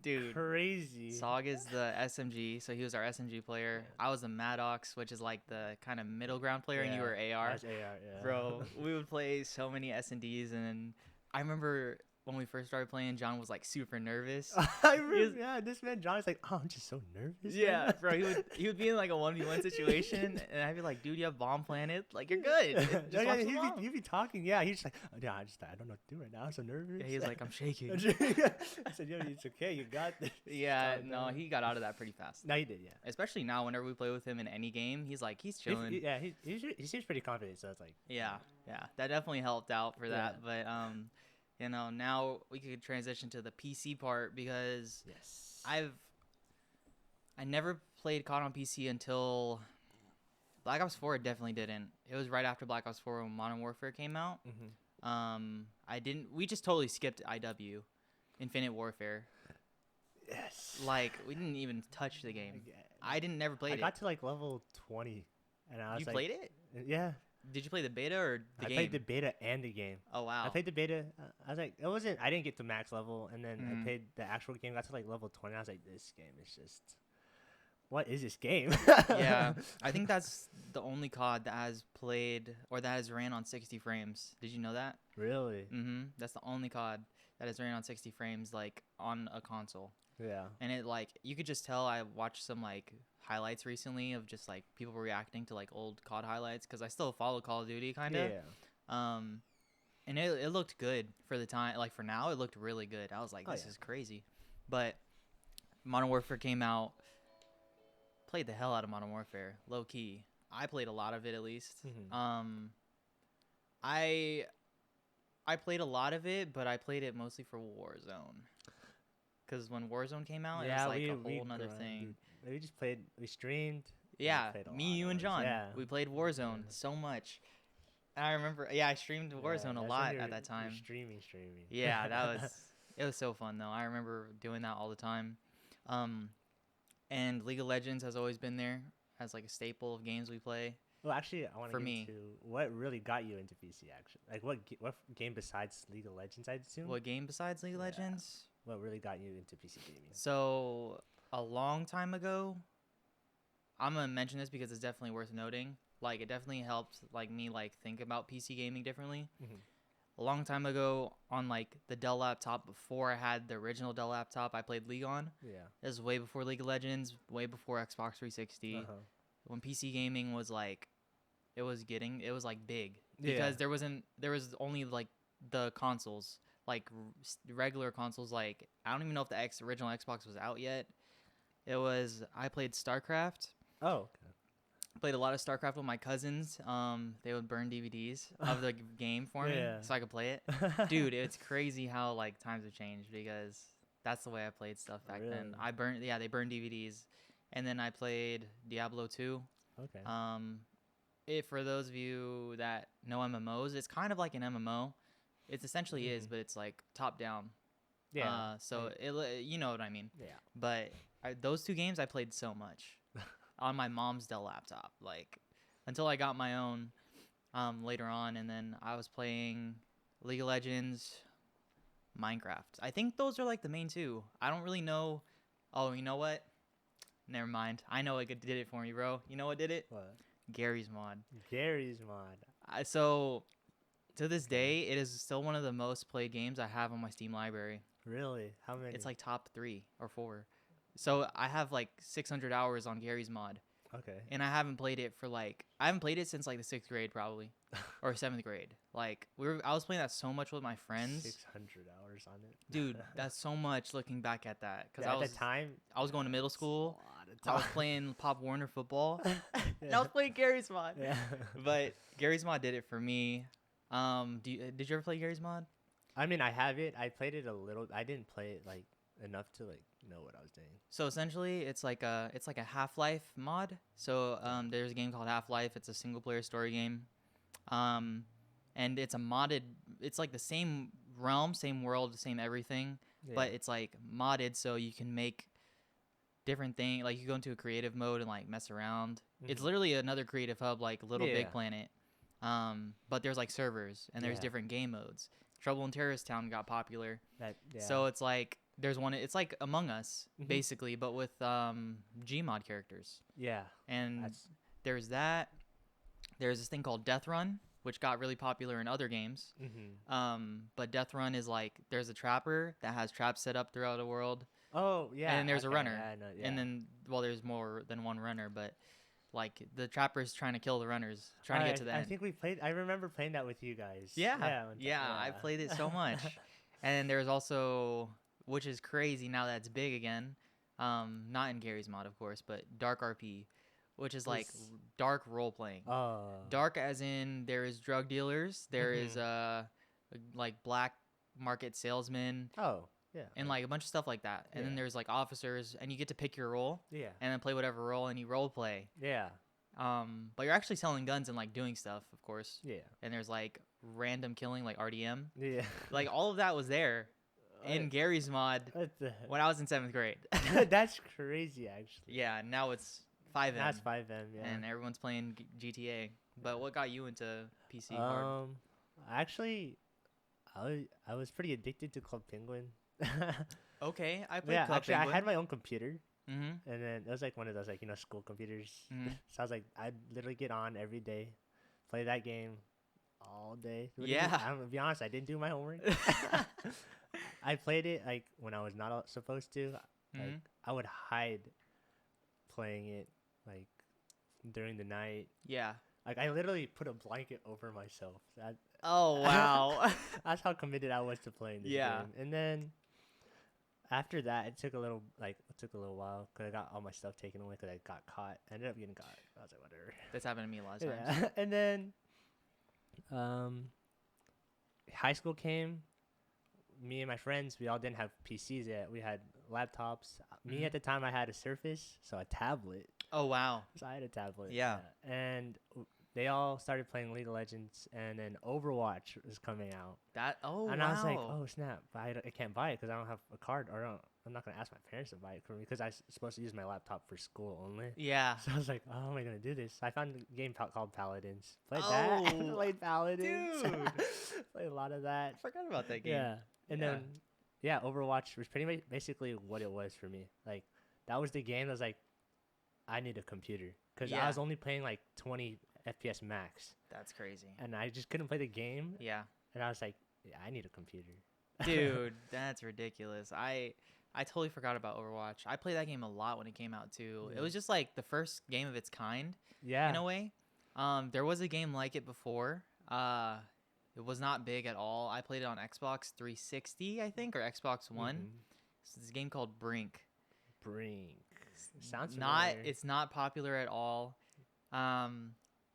Dude, crazy. SOG is the SMG, so he was our SMG player. Yeah. I was a Maddox, which is like the kind of middle ground player, and you were I AR. was AR, yeah. Bro, we would play so many S&Ds, and then I remember when we first started playing, John was like super nervous. I remember, yeah, this man John is like, oh, I'm just so nervous. Yeah, man." bro, he would be in like a 1v1 situation, and I'd be like, dude, you have bomb planted? Like, you're good. Just watch the bomb. he'd be talking. Yeah, he's just like, oh, yeah, I don't know what to do right now. I'm so nervous. Yeah, he's like, I'm shaking. I said, yeah, it's okay. You got this. Yeah, Calm no, down." he got out of that pretty fast. No, he did, yeah. Especially now, whenever we play with him in any game, he's chilling. He seems pretty confident, so it's like. Yeah, that definitely helped out for that. Yeah. But you know, now we could transition to the PC part because Yes. I never played COD on PC until Black Ops 4. Definitely didn't. It was right after Black Ops 4 when Modern Warfare came out. I didn't. We just totally skipped IW, Infinite Warfare. Yes. Like we didn't even touch the game. I didn't never played it. I got to like level 20, and I was You like, played it? yeah. Did you play the beta or the game? I played the beta and the game. Oh wow. I played the beta. I was like, it wasn't. I didn't get to max level, and then Mm. I played the actual game. Got to like level 20. I was like, this game is just. What is this game? Yeah, I think that's the only COD that has played or that has ran on 60 frames. Did you know that? Really? That's the only COD that has ran on 60 frames, like on a console. Yeah. And it like you could just tell. I watched some like highlights recently of just like people reacting to like old COD highlights because I still follow Call of Duty kind of. Yeah. And it looked good for the time. Like for now, it looked really good. I was like, this is crazy. But Modern Warfare came out. Played the hell out of Modern Warfare, low key. I played a lot of it at least. I played a lot of it, but I played it mostly for Warzone. Because when Warzone came out, it was like a whole nother thing. We just played. We streamed. Yeah, played a me, lot you, of and Warzone. John. Yeah. We played Warzone so much. And I remember, I streamed Warzone a lot at that time. Streaming. Yeah, it was so fun though. I remember doing that all the time. And League of Legends has always been there as like a staple of games we play. Well, actually, I want to For get me. into what really got you into PC action. Like, what game besides League of Legends, I'd assume? What game besides League of Legends? What really got you into PC gaming? So a long time ago, I'm gonna mention this because it's definitely worth noting. Like it definitely helped like me like think about PC gaming differently. A long time ago on like the Dell laptop before I had the original Dell laptop I played League on. Yeah. This is way before League of Legends, way before Xbox 360. When PC gaming was like it was like big because there was only like the consoles, like regular consoles. Like I don't even know if the original Xbox was out yet. I played StarCraft. Oh, okay. Played a lot of StarCraft with my cousins. They would burn DVDs of the game for me so I could play it. Dude, it's crazy how like times have changed because that's the way I played stuff back then. They burned DVDs, and then I played Diablo 2. Okay. For those of you that know MMOs, it's kind of like an MMO. It essentially is, but it's like top down. Yeah. You know what I mean. Yeah. But those two games I played so much on my mom's Dell laptop, like until I got my own later on, and then I was playing League of Legends, Minecraft. I think those are like the main two. I don't really know. Oh, you know what? Never mind. I know what did it for me, bro. You know what did it? What? Garry's Mod. Garry's Mod. So to this day, it is still one of the most played games I have on my Steam library. Really? How many? It's like top 3 or 4. So I have like 600 hours on Garry's Mod. Okay. And I haven't played it since like the 6th grade probably, or 7th grade. Like I was playing that so much with my friends. 600 hours on it. Dude, that's so much looking back at that. Because at the time, I was going to middle school. I was playing Pop Warner football. And I was Yeah. playing Garry's Mod. Yeah. But Garry's Mod did it for me. Did you ever play Garry's Mod? I mean, I have it. I played it a little. I didn't play it like enough to like know what I was doing. So essentially, it's like a Half-Life mod. So there's a game called Half-Life. It's a single-player story game, and it's a modded. It's like the same realm, same world, same everything, but it's like modded so you can make different things. Like you go into a creative mode and like mess around. It's literally another creative hub, like Little Big Planet. But there's like servers and there's different game modes. Trouble in Terrorist Town got popular. So it's like there's one. It's like Among Us basically, but with Gmod characters. Yeah. And there's that. There's this thing called Death Run, which got really popular in other games. But Death Run is like there's a trapper that has traps set up throughout the world. Oh yeah. And then there's a runner. Yeah, I know, yeah. And then there's more than one runner, but like the trapper's trying to kill the runners, trying to get to the end. I think we played. I remember playing that with you guys. Yeah. I played it so much. And then there's also, which is crazy now that it's big again, not in Garry's Mod, of course, but Dark RP, which is like dark role playing. Dark as in there is drug dealers, there is like black market salesmen. Yeah. and like a bunch of stuff like that. And then Yeah. there's like officers, and you get to pick your role Yeah. and then play whatever role, and you role play. Yeah. But you're actually selling guns and like doing stuff, of course. Yeah. And there's like random killing, like RDM. Yeah. Like all of that was there in Gary's mod What the when I was in 7th grade. That's crazy, actually. Yeah, now it's 5M. That's 5M, yeah. And everyone's playing GTA. But what got you into PC hard? Actually, I was pretty addicted to Club Penguin. Okay, I played Yeah, Club actually, Penguin. I had my own computer, Mm-hmm. and then it was like one of those like school computers. Mm-hmm. So I was like, I'd literally get on every day, play that game all day. Yeah. I'm gonna be honest, I didn't do my homework. I played it like when I was not supposed to. Like Mm-hmm. I would hide playing it like during the night. Yeah. Like I literally put a blanket over myself. Oh, wow. That's how committed I was to playing this Yeah. game. And then after that, it took a little while because I got all my stuff taken away because I got caught. I ended up getting caught. I was like, whatever. That's happened to me a lot of times. Yeah. And then, high school came. Me and my friends, we all didn't have PCs yet. We had laptops. Me Mhm. at the time, I had a Surface, so a tablet. Oh, wow. So I had a tablet. Yeah. And they all started playing League of Legends, and then Overwatch was coming out. And I was like, oh snap! But I can't buy it because I don't have a card, or I'm not gonna ask my parents to buy it for me because I'm supposed to use my laptop for school only. Yeah. So I was like, oh, how am I gonna do this? I found a game called Paladins. Played Oh, that. Played Paladins. dude. Played a lot of that. I forgot about that game. Yeah. And Yeah. then, yeah, Overwatch was pretty basically what it was for me. Like that was the game that was like, I need a computer because I Yeah. was only playing like 20 FPS max, That's crazy. and I just couldn't play the game. Yeah. And I was like, yeah, I need a computer. Dude, that's ridiculous. I totally forgot about Overwatch. I played that game a lot when it came out too. It Yeah. was just like the first game of its kind Yeah. in a way. There was a game like it before. It was not big at all. I played it on Xbox 360, I think, or Xbox One. Mhm. It's this game called Brink. Brink. Sounds Not familiar. it's not popular at all.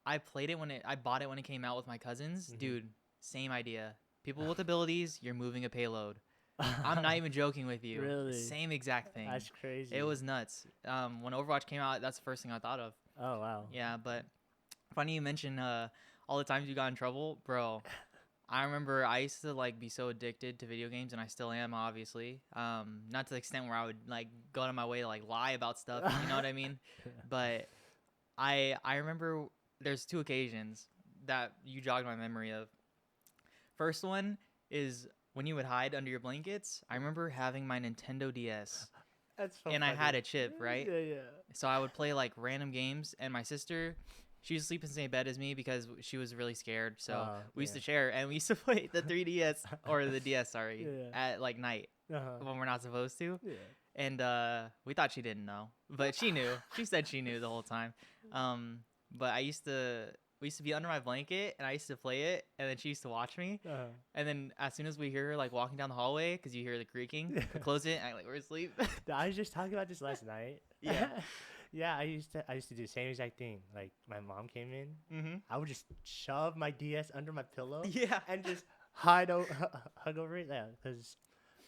I played it I bought it when it came out with my cousins. Mhm. Dude, same idea. People with abilities, you're moving a payload. I'm not even joking with you. Really? Same exact thing. That's crazy. It was nuts. When Overwatch came out, that's the first thing I thought of. Oh wow. Yeah, but funny you mention all the times you got in trouble, bro. I remember I used to like be so addicted to video games, and I still am, obviously. Not to the extent where I would like go out of my way to like lie about stuff. You know what I mean? But I remember there's 2 occasions that you jogged my memory of. First one is when you would hide under your blankets. I remember having my Nintendo DS, That's so and I had funny. a chip, right? Yeah, yeah. So I would play like random games, and my sister, she used to sleep in the same bed as me because she was really scared. So we used to share, and we used to play the 3DS or the DS, sorry, Yeah. at like night Uh-huh. when we're not supposed to. Yeah. And we thought she didn't know, but she knew. She said she knew the whole time. But we used to be under my blanket, and I used to play it, and then she used to watch me. Uh-huh. And then as soon as we hear her like walking down the hallway, because you hear the creaking, we close it, and I like we're asleep. I was just talking about this last night. Yeah. Yeah, I used to do the same exact thing. Like my mom came in, Mm-hmm. I would just shove my DS under my pillow Yeah. and just hug over it. Yeah, because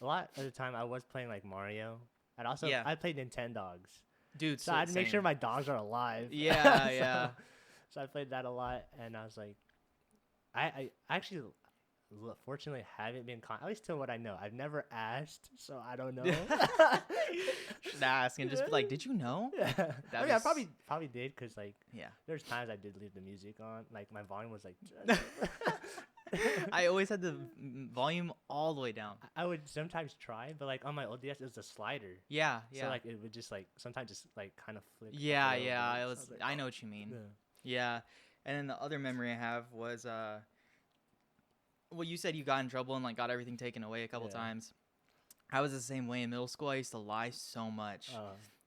a lot of the time I was playing like Mario, and also Yeah. I played Nintendogs, Dude, so I'd make sure my dogs are alive. Yeah, So- yeah. So I played that a lot, and I was like, I actually fortunately haven't been caught. At least to what I know, I've never asked, so I don't know. Should ask and just be like, did you know? Yeah. That I mean, I was- probably did, because like Yeah. there's times I did leave the music on, like my volume was like. I always had the volume all the way down. I would sometimes try, but like on my old DS, it was a slider. Yeah, yeah. So like it would just like sometimes just like kind of flick. up a yeah, little yeah. bit. It So was. like, I oh, know what you mean. yeah. Yeah. And then the other memory I have was well, you said you got in trouble and like got everything taken away a couple Yeah. times. I was the same way in middle school. I used to lie so much,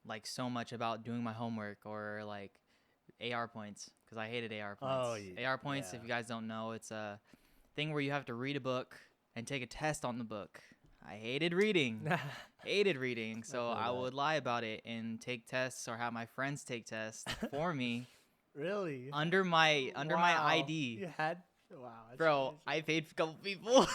like so much about doing my homework or like AR points, because I hated AR points. Oh, yeah. AR points, if Yeah. you guys don't know, it's a thing where you have to read a book and take a test on the book. I hated reading. Hated reading, so feel I that. would lie about it and take tests or have my friends take tests for me Really? under my Wow. ID. You had. Wow. That's Bro, crazy. I paid a couple people.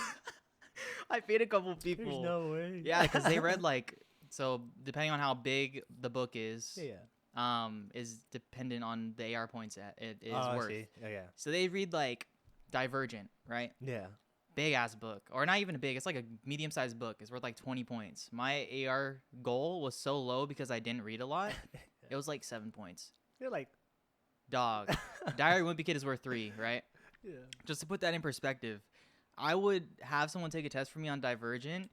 I paid a couple There's people. no way. Yeah, because they read like so depending on how big the book is, Yeah. is dependent on the AR points it is Oh, worth. I see. Oh, yeah. So they read like Divergent, right? Yeah. Big ass book, or not even a big. It's like a medium sized book. It's worth like 20 points. My AR goal was so low because I didn't read a lot. It was like 7 points. You're like, Dog. Diary of a Wimpy Kid is worth 3, right? yeah. Just to put that in perspective, I would have someone take a test for me on Divergent,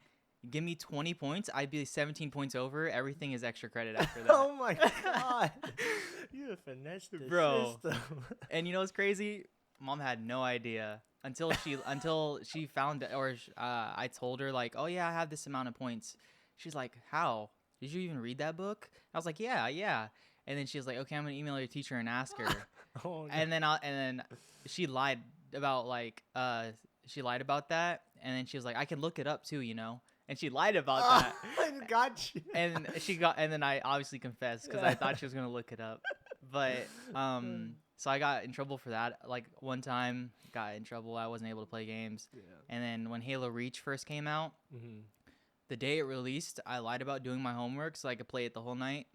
give me 20 points, I'd be 17 points over. Everything is extra credit after that. Oh my god. You have finessed the Bro. system. And you know what's crazy? Mom had no idea until she found or I told her like, "Oh yeah, I have this amount of points." She's like, "How? Did you even read that book?" I was like, "Yeah." And then she was like, "Okay, I'm gonna email your teacher and ask her." Oh, no. And then she lied about she lied about that, and then she was like, "I can look it up too, you know." And she lied about that. I got you. And then I obviously confessed because I thought she was gonna look it up. But so I got in trouble for that. Like one time, got in trouble. I wasn't able to play games. Yeah. And then when Halo Reach first came out, Mm-hmm. the day it released, I lied about doing my homework so I could play it the whole night.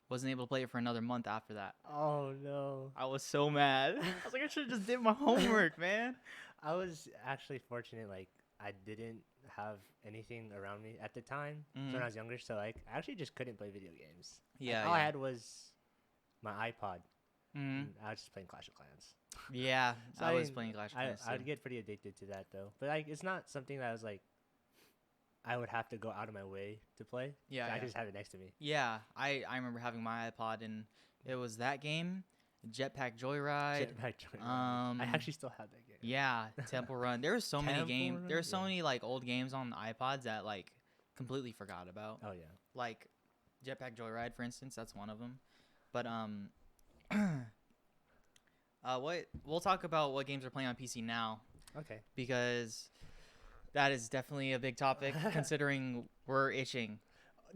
Wasn't able to play it for another month after that. Oh no. I was so mad. I was like, I should have just did my homework, man. I was actually fortunate. Like I didn't have anything around me at the time when I was younger, so like I actually just couldn't play video games. Yeah. All I had was my iPod. Mm-hmm. And I was just playing Clash of Clans. Yeah, So, I was mean, playing Clash of Clans. I'd get pretty addicted to that though. But like it's not something that I was like I would have to go out of my way to play. Yeah, So I yeah. just have it next to me. Yeah, I remember having my iPod, and it was that game, Jetpack Joyride. Jetpack Joyride. I actually still have that game. Yeah, Temple Run. There were so many Temple games. Run, There were so yeah. many like old games on the iPods that like completely forgot about. Oh yeah. Like Jetpack Joyride, for instance. That's one of them. But what we'll talk about what games are playing on PC now Okay. because that is definitely a big topic considering we're itching.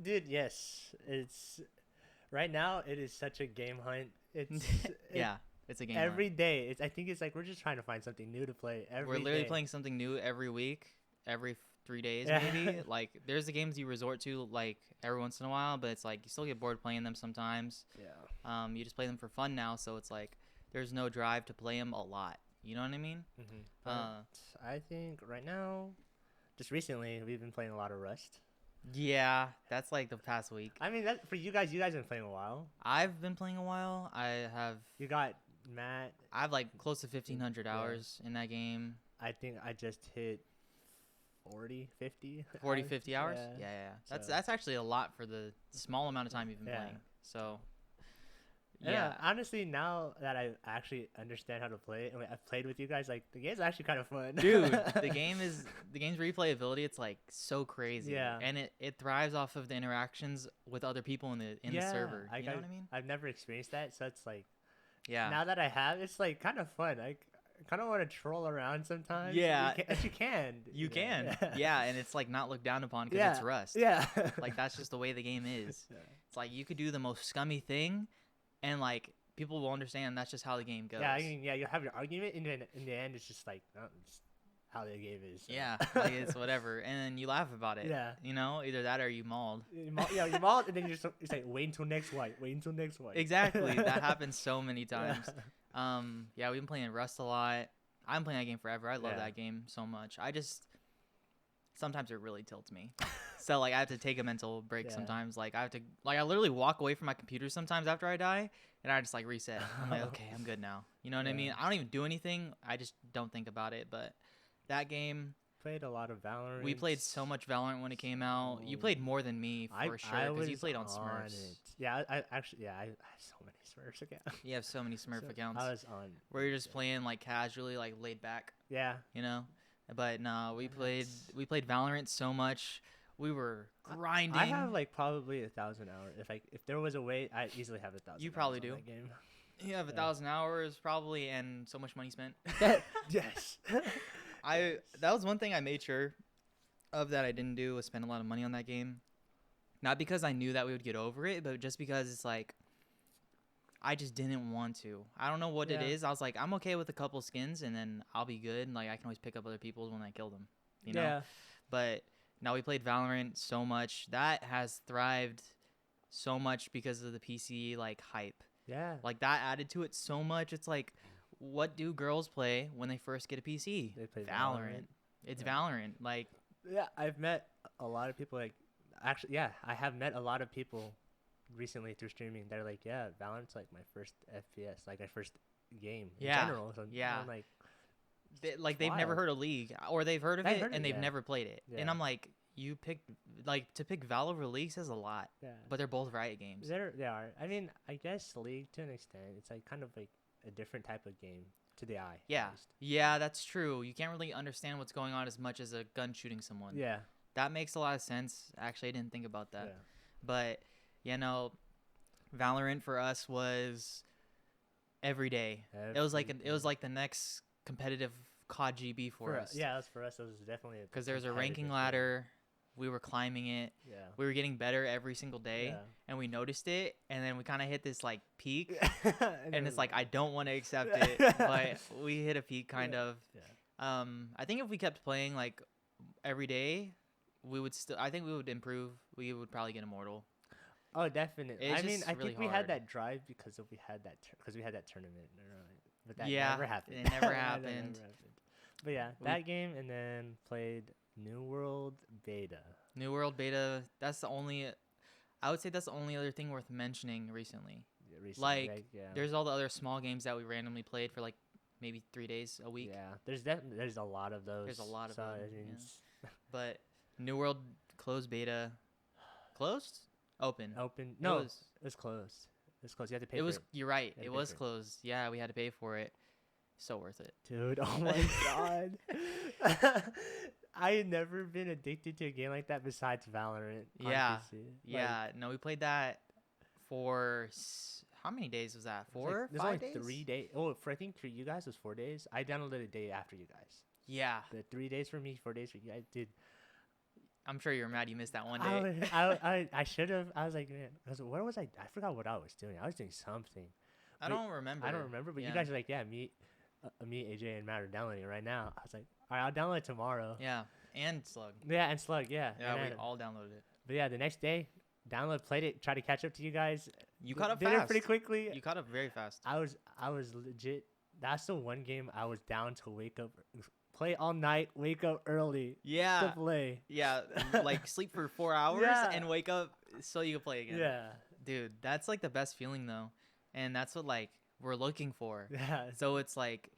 Dude, yes. It's right now it is such a game hunt. It's Yeah, it's a game. every day. It's I think it's like we're just trying to find something new to play every We're literally day. playing something new every week, every 3 days Yeah. maybe. Like there's the games you resort to like every once in a while, but it's like you still get bored playing them sometimes. Yeah. You just play them for fun now, so it's like there's no drive to play them a lot. You know what I mean? Mm-hmm. I think right now, just recently, we've been playing a lot of Rust. Yeah, that's like the past week. I mean, that for you guys have been playing a while. I've been playing a while. You got Matt. I've like close to 1,500 hours in that game. I think I just hit 40, 50. 40, hours. 50 hours? Yeah. So- That's actually a lot for the small amount of time you've been Yeah. playing. So, Yeah. Honestly, now that I actually understand how to play it, and I've played with you guys, like the game's actually kind of fun. Dude, the game's replayability, it's like so crazy. Yeah. And it thrives off of the interactions with other people in the server. You know what I mean? I've never experienced that, so it's like Yeah. now that I have, it's like kind of fun. I kind of want to troll around sometimes. Yeah. you can. You know? can. Yeah, and it's like not looked down upon because Yeah. it's Rust. Yeah. Like that's just the way the game is. Yeah. It's like you could do the most scummy thing and like people will understand that's just how the game goes. Yeah, I mean, yeah, you have your argument, and then in the end, it's just like it's how the game is. So. Yeah, like it's whatever. And then you laugh about it. Yeah. You know, either that or you mauled. Yeah, you mauled, and then you just it's like wait until next white. Wait until next white. Exactly. That happens so many times. Yeah. Yeah, we've been playing Rust a lot. I'm playing that game forever. I love Yeah. that game so much. I just sometimes it really tilts me. So like I have to take a mental break Yeah. sometimes. Like I literally walk away from my computer sometimes after I die and I just like reset. I'm like, okay, I'm good now. You know what I Yeah. mean? I don't even do anything. I just don't think about it. But that game, Played a lot of Valorant. we played so much Valorant when it came out. You So- played more than me for sure because you was played on Smurfs. it. Yeah, I actually, I have so many Smurfs accounts. You have so many Smurf So accounts I was on. where you're just playing like casually, like laid back. Yeah. You know. But no, we That's- played Valorant so much. We were grinding. I have like probably 1,000 hours. If there was a way, I easily have 1,000. You probably hours on do. that game. You have Yeah. 1,000 hours probably, and so much money spent. Yes. That was one thing I made sure of that I didn't do was spend a lot of money on that game. Not because I knew that we would get over it, but just because it's like I just didn't want to. I don't know what it Yeah. is. I was like, I'm okay with a couple skins, and then I'll be good. And like I can always pick up other people's when I kill them. You know. Yeah. But now we played Valorant so much. That has thrived so much because of the PC like hype. Yeah. Like that added to it so much. It's like, what do girls play when they first get a PC? They play Valorant. It's Yeah. Valorant. Like, Yeah, I've met a lot of people like actually yeah, I have met a lot of people recently through streaming. They're like, yeah, Valorant's like my first FPS, like my first game in Yeah, general. So yeah. I'm like, they've never wild. heard of League, or they've heard of I've it heard of and it, they've yeah. never played it. And Yeah. I'm like, you picked like to pick Valve over League says a lot, yeah. but they're both Riot games. They are. I mean, I guess League to an extent, it's like kind of like a different type of game to the eye. at Yeah, least. yeah, that's true. You can't really understand what's going on as much as a gun shooting someone. Yeah. That makes a lot of sense. Actually, I didn't think about that. Yeah. But you know, Valorant for us was every day. It was like Every it was day. like the next competitive COD GB for us. Yeah, that's for us. It was definitely Because there's a competitive ranking game. ladder. We were climbing it. Yeah. We were getting better every single day, Yeah. and we noticed it. And then we kind of hit this like peak, and and it's like I don't want to accept Yeah. it, but we hit a peak kind Yeah. of. Yeah. I think if we kept playing like every day, we would still. I think we would improve. We would probably get immortal. Oh, definitely. It's I mean, just I really think we hard. had that drive because we had that tournament, but that Yeah, never happened. it never That happened. But yeah, We- that game, and then played New World Beta. New World Beta. That's the only. I would say that's the only other thing worth mentioning recently. Recently, Like, yeah. There's all the other small games that we randomly played for like maybe 3 days a week. Yeah, there's a lot of those. There's a lot of so, them, I mean, yeah. it's But New World closed beta, closed, open. open. No, it was. it's closed. It's closed. You have to pay. It for was. it. You're right. had to It pay was for it. closed. Yeah, we had to pay for it. So worth it. Dude, oh my god. I had never been addicted to a game like that besides Valorant. on Yeah, PC. Like, Yeah. No, we played that for how many days was that? it was 4, like, there's 5 only days. 3 days. Oh, for I think for you guys it was 4 days. I downloaded a day after you guys. Yeah, The 3 days for me, 4 days for you guys. Dude, I'm sure you're mad you missed that one I, day. was- I should have. I was like, man, where was I? I forgot what I was doing. I was doing something. I don't remember. I don't remember, but Yeah. you guys are like, yeah, me, AJ, and Matt are downloading it right now. I was like, all right, I'll download it tomorrow. Yeah, and Slug. Yeah, and Slug, yeah. Yeah, and we then- all downloaded it. But yeah, the next day, played it, tried to catch up to you guys. You caught up did it fast. pretty quickly. You caught up very fast. I was legit. That's the one game I was down to wake up, play all night, wake up early to Yeah, play. yeah. Like sleep for 4 hours Yeah. and wake up so you can play again. Yeah, Dude, that's like the best feeling though, and that's what like we're looking for. yeah. So it's like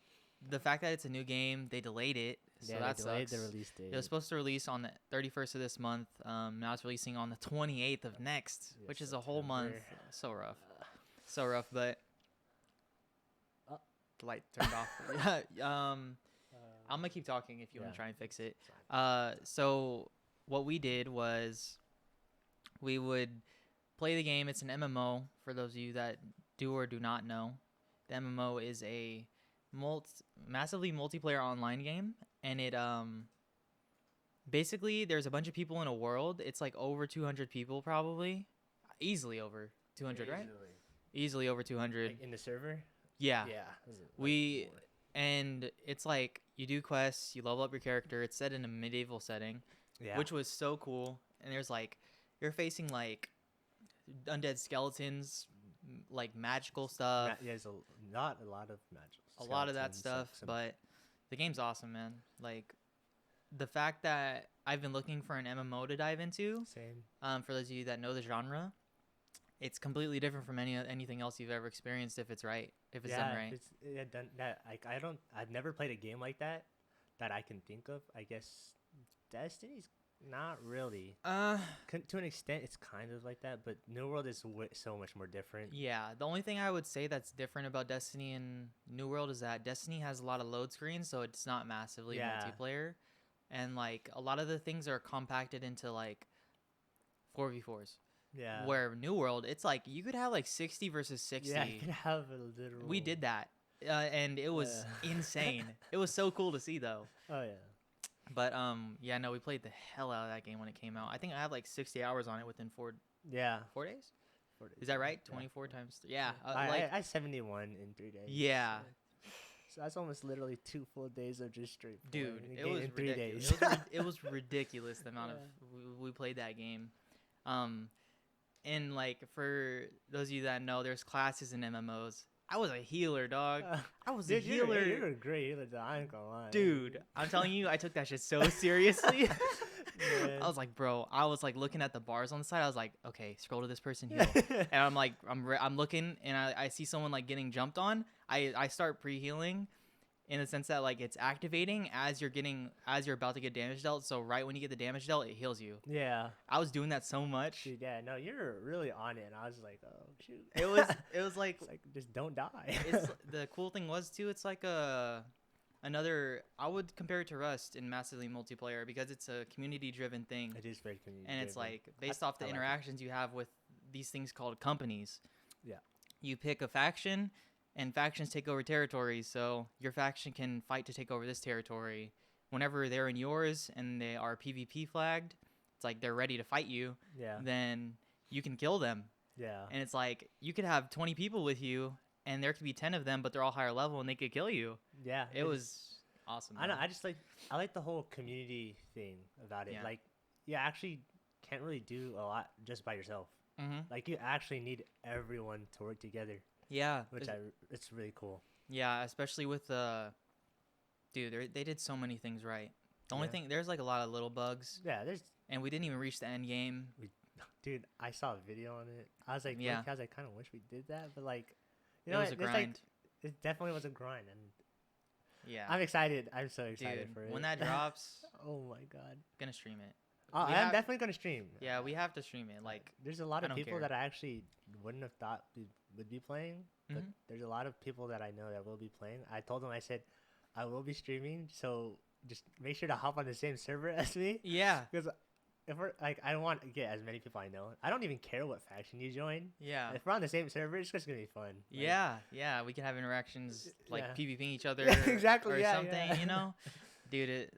the fact that it's a new game, they delayed it, so yeah, that they delayed sucks. the release date. It was supposed to release on the 31st of this month. Now it's releasing on the 28th of next, Yeah, which is a whole month. September. So rough. So rough, but Oh. the light turned off. I'm Uh, gonna keep talking if you want Yeah. to try and fix it. it's fine. So what we did was we would play the game. It's an MMO for those of you that do or do not know. The MMO is a massively multiplayer online game, and it basically there's a bunch of people in a world. It's like over 200 people probably, easily over 200, right? Easily over 200. Like in the server. Yeah. Yeah. this is, like, We more. and it's like you do quests, you level up your character. It's set in a medieval setting, Yeah. which was so cool. And there's like you're facing like undead skeletons, like magical stuff, Yeah, there's not a lot of magic. a lot of that skeletons, stuff. some- But the game's awesome, man. Like the fact that I've been looking for an MMO to dive into. same. For those of you that know the genre, it's completely different from anything else you've ever experienced if it's right, if it's yeah, done right. It's, yeah, done that. Like I've never played a game like that I can think of. I guess Destiny's not really. To an extent, it's kind of like that, but New World is so much more different. Yeah, the only thing I would say that's different about Destiny and New World is that Destiny has a lot of load screens, so it's not massively Yeah. multiplayer, and like a lot of the things are compacted into like 4v4s. Yeah. Where New World, it's like you could have like 60 versus 60. Yeah, you can have a literal. We did that, and it was insane. It was so cool to see though. Oh yeah. But yeah, no, we played the hell out of that game when it came out. I think I have like 60 hours on it within 4 Yeah. days. 4 days, Is that right? yeah. 24 times 3. Yeah, I like I 71 in 3 days. Yeah. So that's almost literally 2 full days of just straight Dude, playing the it game was in 3 ridiculous. days. It was ridiculous the amount of we played that game. Um, and like for those of you that know, there's classes in MMOs. I was a healer, dog. I was a Dude, healer. you're a great healer, though. I ain't gonna lie. Dude, I'm telling you, I took that shit so seriously. Man. I was like, bro, I was like looking at the bars on the side. I was like, okay, scroll to this person, heal. And I'm like, I'm looking, and I see someone like getting jumped on. I start pre-healing, in the sense that like it's activating as you're about to get damage dealt. So right when you get the damage dealt, it heals you. Yeah. I was doing that so much. Dude, yeah, no, you're really on it. And I was like, oh shoot. It was like, It's like just don't die. it's the cool thing was too. It's like another. I would compare it to Rust in massively multiplayer because it's a community-driven thing. It is very community. And it's like based off the I like it. interactions you have with these things called companies. Yeah. You pick a faction, and factions take over territories. So your faction can fight to take over this territory. Whenever they're in yours and they are PvP flagged, it's like they're ready to fight you. Yeah. Then you can kill them. Yeah. And it's like you could have 20 people with you, and there could be 10 of them, but they're all higher level, and they could kill you. Yeah. It was awesome. I know. man. I like the whole community thing about it. Yeah. Like, you actually can't really do a lot just by yourself. Mhm. Like, you actually need everyone to work together, Yeah. which it's really cool. Yeah, especially with dude, they did so many things right. The only Yeah. thing, there's like a lot of little bugs, Yeah. and we didn't even reach the end game. Dude, I saw a video on it. I was like, Yeah. I was like, kind of wish we did that, but like, It was a it's like- grind. it definitely was a grind, and Yeah. I'm excited. I'm so excited Dude, for it. when that drops, Oh my god. gonna stream it. I'm We have- definitely gonna stream. Yeah, we have to stream it. Like, There's a lot I of don't people care. that I actually wouldn't have thought would be playing, but Mhm. there's a lot of people that I know that will be playing. I told them, I said, I will be streaming, so just make sure to hop on the same server as me, yeah, because if we're like, I don't want to get as many people I know. I don't even care what faction you join. yeah, If we're on the same server, it's just gonna be fun. Like, yeah. We can have interactions like Yeah. PvPing each other, Exactly, or yeah, something. yeah. You know, dude.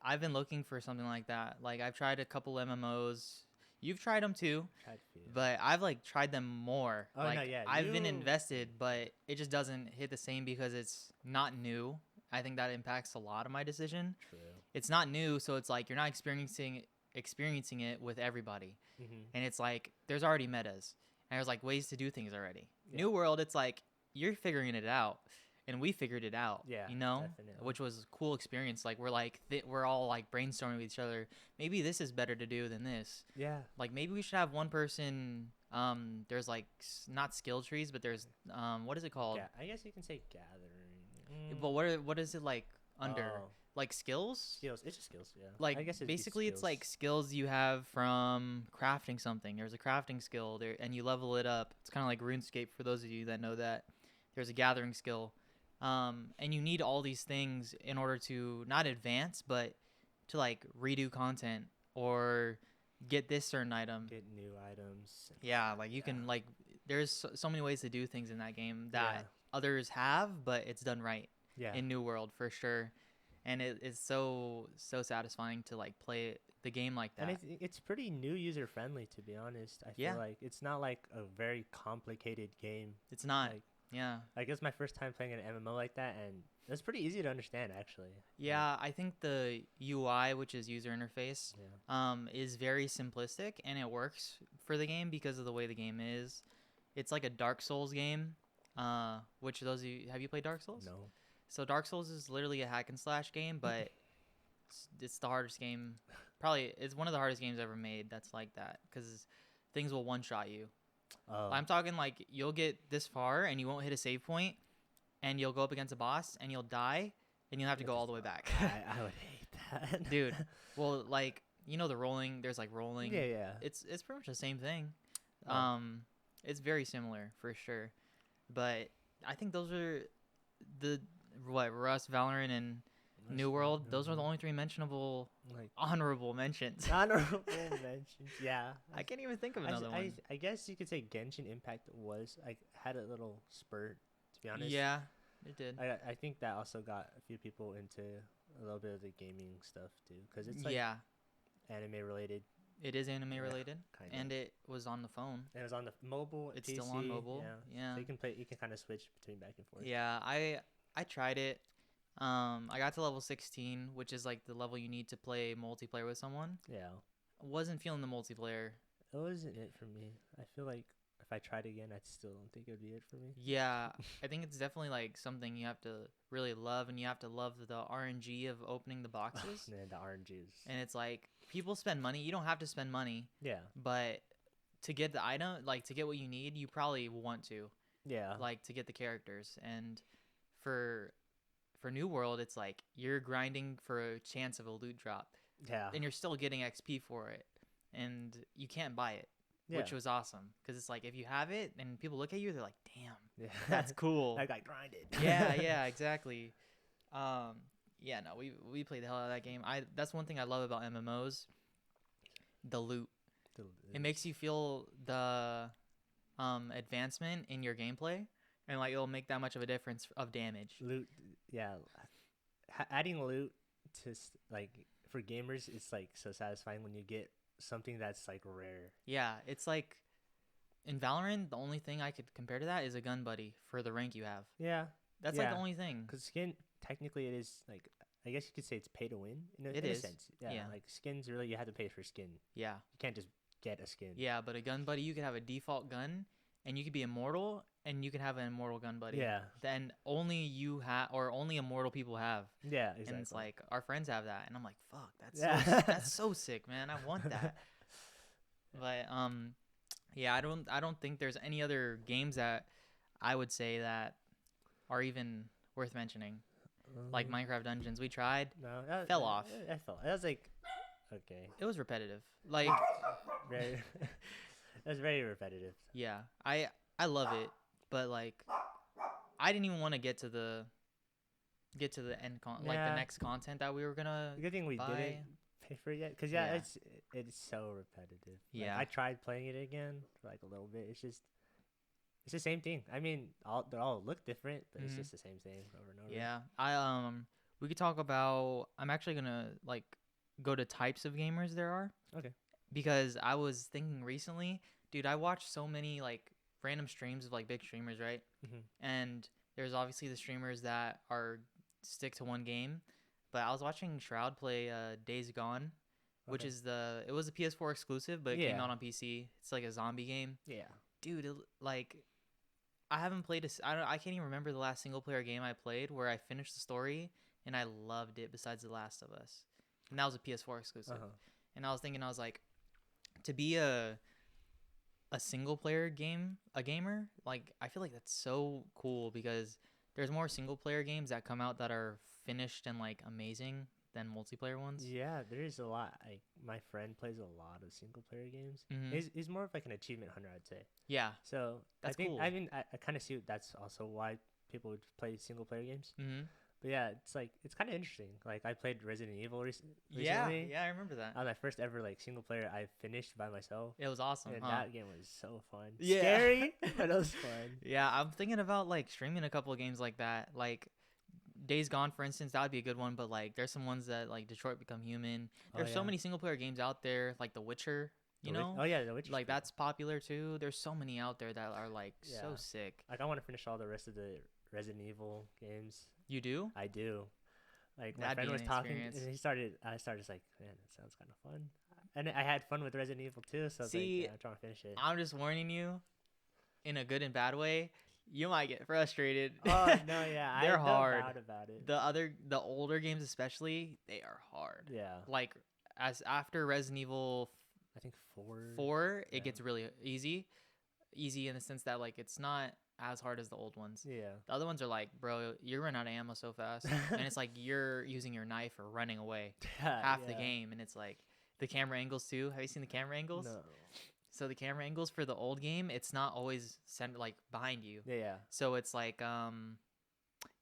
I've been looking for something like that. Like, I've tried a couple MMOs. You've tried them too, Tried to be- but I've like tried them more. Oh, like, no, yeah, I've been you- invested, but it just doesn't hit the same because it's not new. I think that impacts a lot of my decision. True. It's not new, so it's like you're not experiencing it with everybody. Mm-hmm. And it's like there's already metas, and there's like ways to do things already. Yeah. New World, it's like you're figuring it out, and we figured it out. Yeah, you know, definitely. which was a cool experience. Like we're like we're all like brainstorming with each other. Maybe this is better to do than this. Yeah. Like maybe we should have one person. There's like not skill trees, but there's what is it called? Yeah. I guess you can say gathering. But what is it like under Oh, like skills? skills? It's just skills. Yeah. Like I guess it'd be basically it's skills. like skills you have from crafting something. There's a crafting skill there, and you level it up. It's kind of like RuneScape for those of you that know that. There's a gathering skill, and you need all these things in order to not advance, but to like redo content or get this certain item. get new items. Yeah, like you can Yeah. like there's so many ways to do things in that game that Yeah. others have, but it's done right Yeah. in New World for sure. And it is so satisfying to like play the game like that. And it's pretty new user friendly, to be honest. I feel Yeah. like it's not like a very complicated game. It's not. like- Yeah. Like it's my first time playing an MMO like that, and it's pretty easy to understand actually. Yeah, I think the UI, which is user interface, Yeah. is very simplistic, and it works for the game because of the way the game is. It's like a Dark Souls game. Which those of you have you played Dark Souls? No. So Dark Souls is literally a hack and slash game, but it's the hardest game. Probably it's one of the hardest games ever made. That's like that because things will one shot you. Oh. I'm talking like you'll get this far and you won't hit a save point, and you'll go up against a boss and you'll die, and you'll have to You'll go just- all the way back. I would hate that. Dude, well, like you know the rolling. There's like rolling. Yeah, yeah. It's pretty much the same thing. Oh. It's very similar for sure, but I think those are the Rust, Valorant, and New World. Those are the only three mentionable like honorable mentions. honorable mentions. Yeah. I can't even think of I s- another I, one. I guess you could say Genshin Impact was like had a little spurt. To be honest. Yeah, it did. I think that also got a few people into a little bit of the gaming stuff too, because it's like Yeah, anime related, it is anime Yeah, related, kind of. and it was on the phone. And it was on the mobile. It's PC, still on mobile. Yeah. Yeah. So you can play. You can kind of switch between back and forth. Yeah, I tried it. I got to level 16, which is like the level you need to play multiplayer with someone. Yeah. Wasn't feeling the multiplayer. It wasn't it for me. I feel like if I tried again, I still don't think it would be it for me. Yeah, I think it's definitely like something you have to really love, and you have to love the RNG of opening the boxes. Man, the RNGs. And it's like people spend money. You don't have to spend money, Yeah. but to get the item, like to get what you need, you probably want to, Yeah. like to get the characters. And for New World, it's like you're grinding for a chance of a loot drop, Yeah. and you're still getting XP for it, and you can't buy it, Yeah. which was awesome because it's like if you have it and people look at you, they're like, "Damn, Yeah. that's cool." That guy grinded. Yeah, exactly. Yeah, no, we played the hell out of that game. That's one thing I love about MMOs, the loot. It makes you feel the advancement in your gameplay, and like it'll make that much of a difference of damage. Loot. Yeah. Adding loot to like for gamers, it's like so satisfying when you get something that's like rare. Yeah, it's like in Valorant, the only thing I could compare to that is a gun buddy for the rank you have. Yeah. That's like the Yeah. only thing. Because skin, technically, it is like, I guess you could say it's pay to win in It a is. sense. Yeah, Yeah. like skins, really, you have to pay for skin. Yeah. You can't just get a skin. Yeah, but a gun buddy, you could have a default gun, and you could be immortal, and you could have an immortal gun buddy. Yeah. Then only you have, or only immortal people have. Yeah, exactly. And it's like our friends have that, and I'm like, fuck, that's Yeah. that's so sick, man. I want that. But yeah, I don't think there's any other games that I would say that are even worth mentioning. Like Minecraft Dungeons, we tried. No, fell off. I fell. That was like, okay. It was repetitive. Like, Very, that was very repetitive. yeah, I love it, but like, I didn't even want to get to the end like the Yeah. next content that we were gonna The good thing we buy. didn't pay for it yet. Because, yeah, Yeah. it's so repetitive. Like, Yeah. I tried playing it again for like a little bit. It's the same thing. I mean, they all look different, but it's Mhm. just the same thing over and over. Yeah, we could talk about. I'm actually gonna like go to types of gamers there are. Okay. Because I was thinking recently, dude, I watched so many like random streams of like big streamers, right? Mhm. And there's obviously the streamers that are stick to one game, but I was watching Shroud play Days Gone, which Okay. is it was a PS4 exclusive, but it came Yeah. out on PC. It's like a zombie game, Yeah. dude. Like I haven't played I can't even remember the last single player game I played where I finished the story and I loved it. Besides The Last of Us, and that was a PS4 exclusive. Uh-huh. And I was thinking, I was like, to be a single player gamer, like I feel like that's so cool because there's more single player games that come out that are finished and like amazing than multiplayer ones. Yeah, there is a lot. Like my friend plays a lot of single player games. Mhm. He's more of like an achievement hunter, I'd say. Yeah. So That's I think cool. I mean I kind of see that's also why people would play single player games. Mm-hmm. But yeah, it's kind of interesting. Like I played Resident Evil recently. Yeah, I remember that. On my first ever like single player I finished by myself. It was awesome. And Huh? that game was so fun. Yeah. Scary, but it was fun. Yeah, I'm thinking about like streaming a couple of games like that. Like Days Gone, for instance, that would be a good one. But like, there's some ones that like Detroit Become Human. There's so yeah. many single player games out there, like The Witcher. You know, Oh yeah, The Witcher. like that's popular too. There's so many out there that are like so Yeah. sick. Like I want to finish all the rest of the Resident Evil games. You do? I do. Like my That'd friend be was an talking, experience. and I started just like, man, that sounds kind of fun. And I had fun with Resident Evil too, so I was See, like, yeah, I'm trying to finish it. I'm just warning you, in a good and bad way. You might get frustrated. Oh no, yeah, They're I have no hard. doubt about it. The older games especially, they are hard. Yeah, Like as after Resident Evil I think 4. 4, it Yeah. gets really easy. Easy in the sense that like it's not as hard as the old ones. Yeah. The other ones are like, bro, you run out of ammo so fast, and it's like you're using your knife or running away half the Yeah. game, and it's like the camera angles too. Have you seen the camera angles? No. So the camera angles for the old game, it's not always centered like behind you. Yeah. So it's like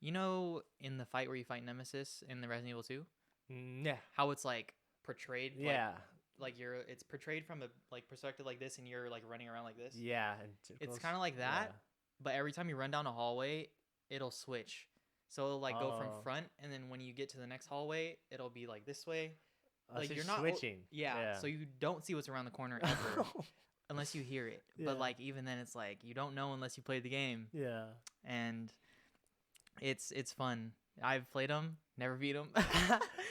you know, in the fight where you fight Nemesis in the Resident Evil 2, Yeah. how it's like portrayed. Yeah. Like it's portrayed from a like perspective like this, and you're like running around like this. Yeah. And It's kind of like that, but every time you run down a hallway, it'll switch. So it'll like go from Oh. front, and then when you get to the next hallway, it'll be like this way. Oh, like so you're not switching. Yeah, so you don't see what's around the corner ever unless you hear it. Yeah. But like even then, it's like you don't know unless you play the game. yeah. And It's fun. I've played them, never beat them.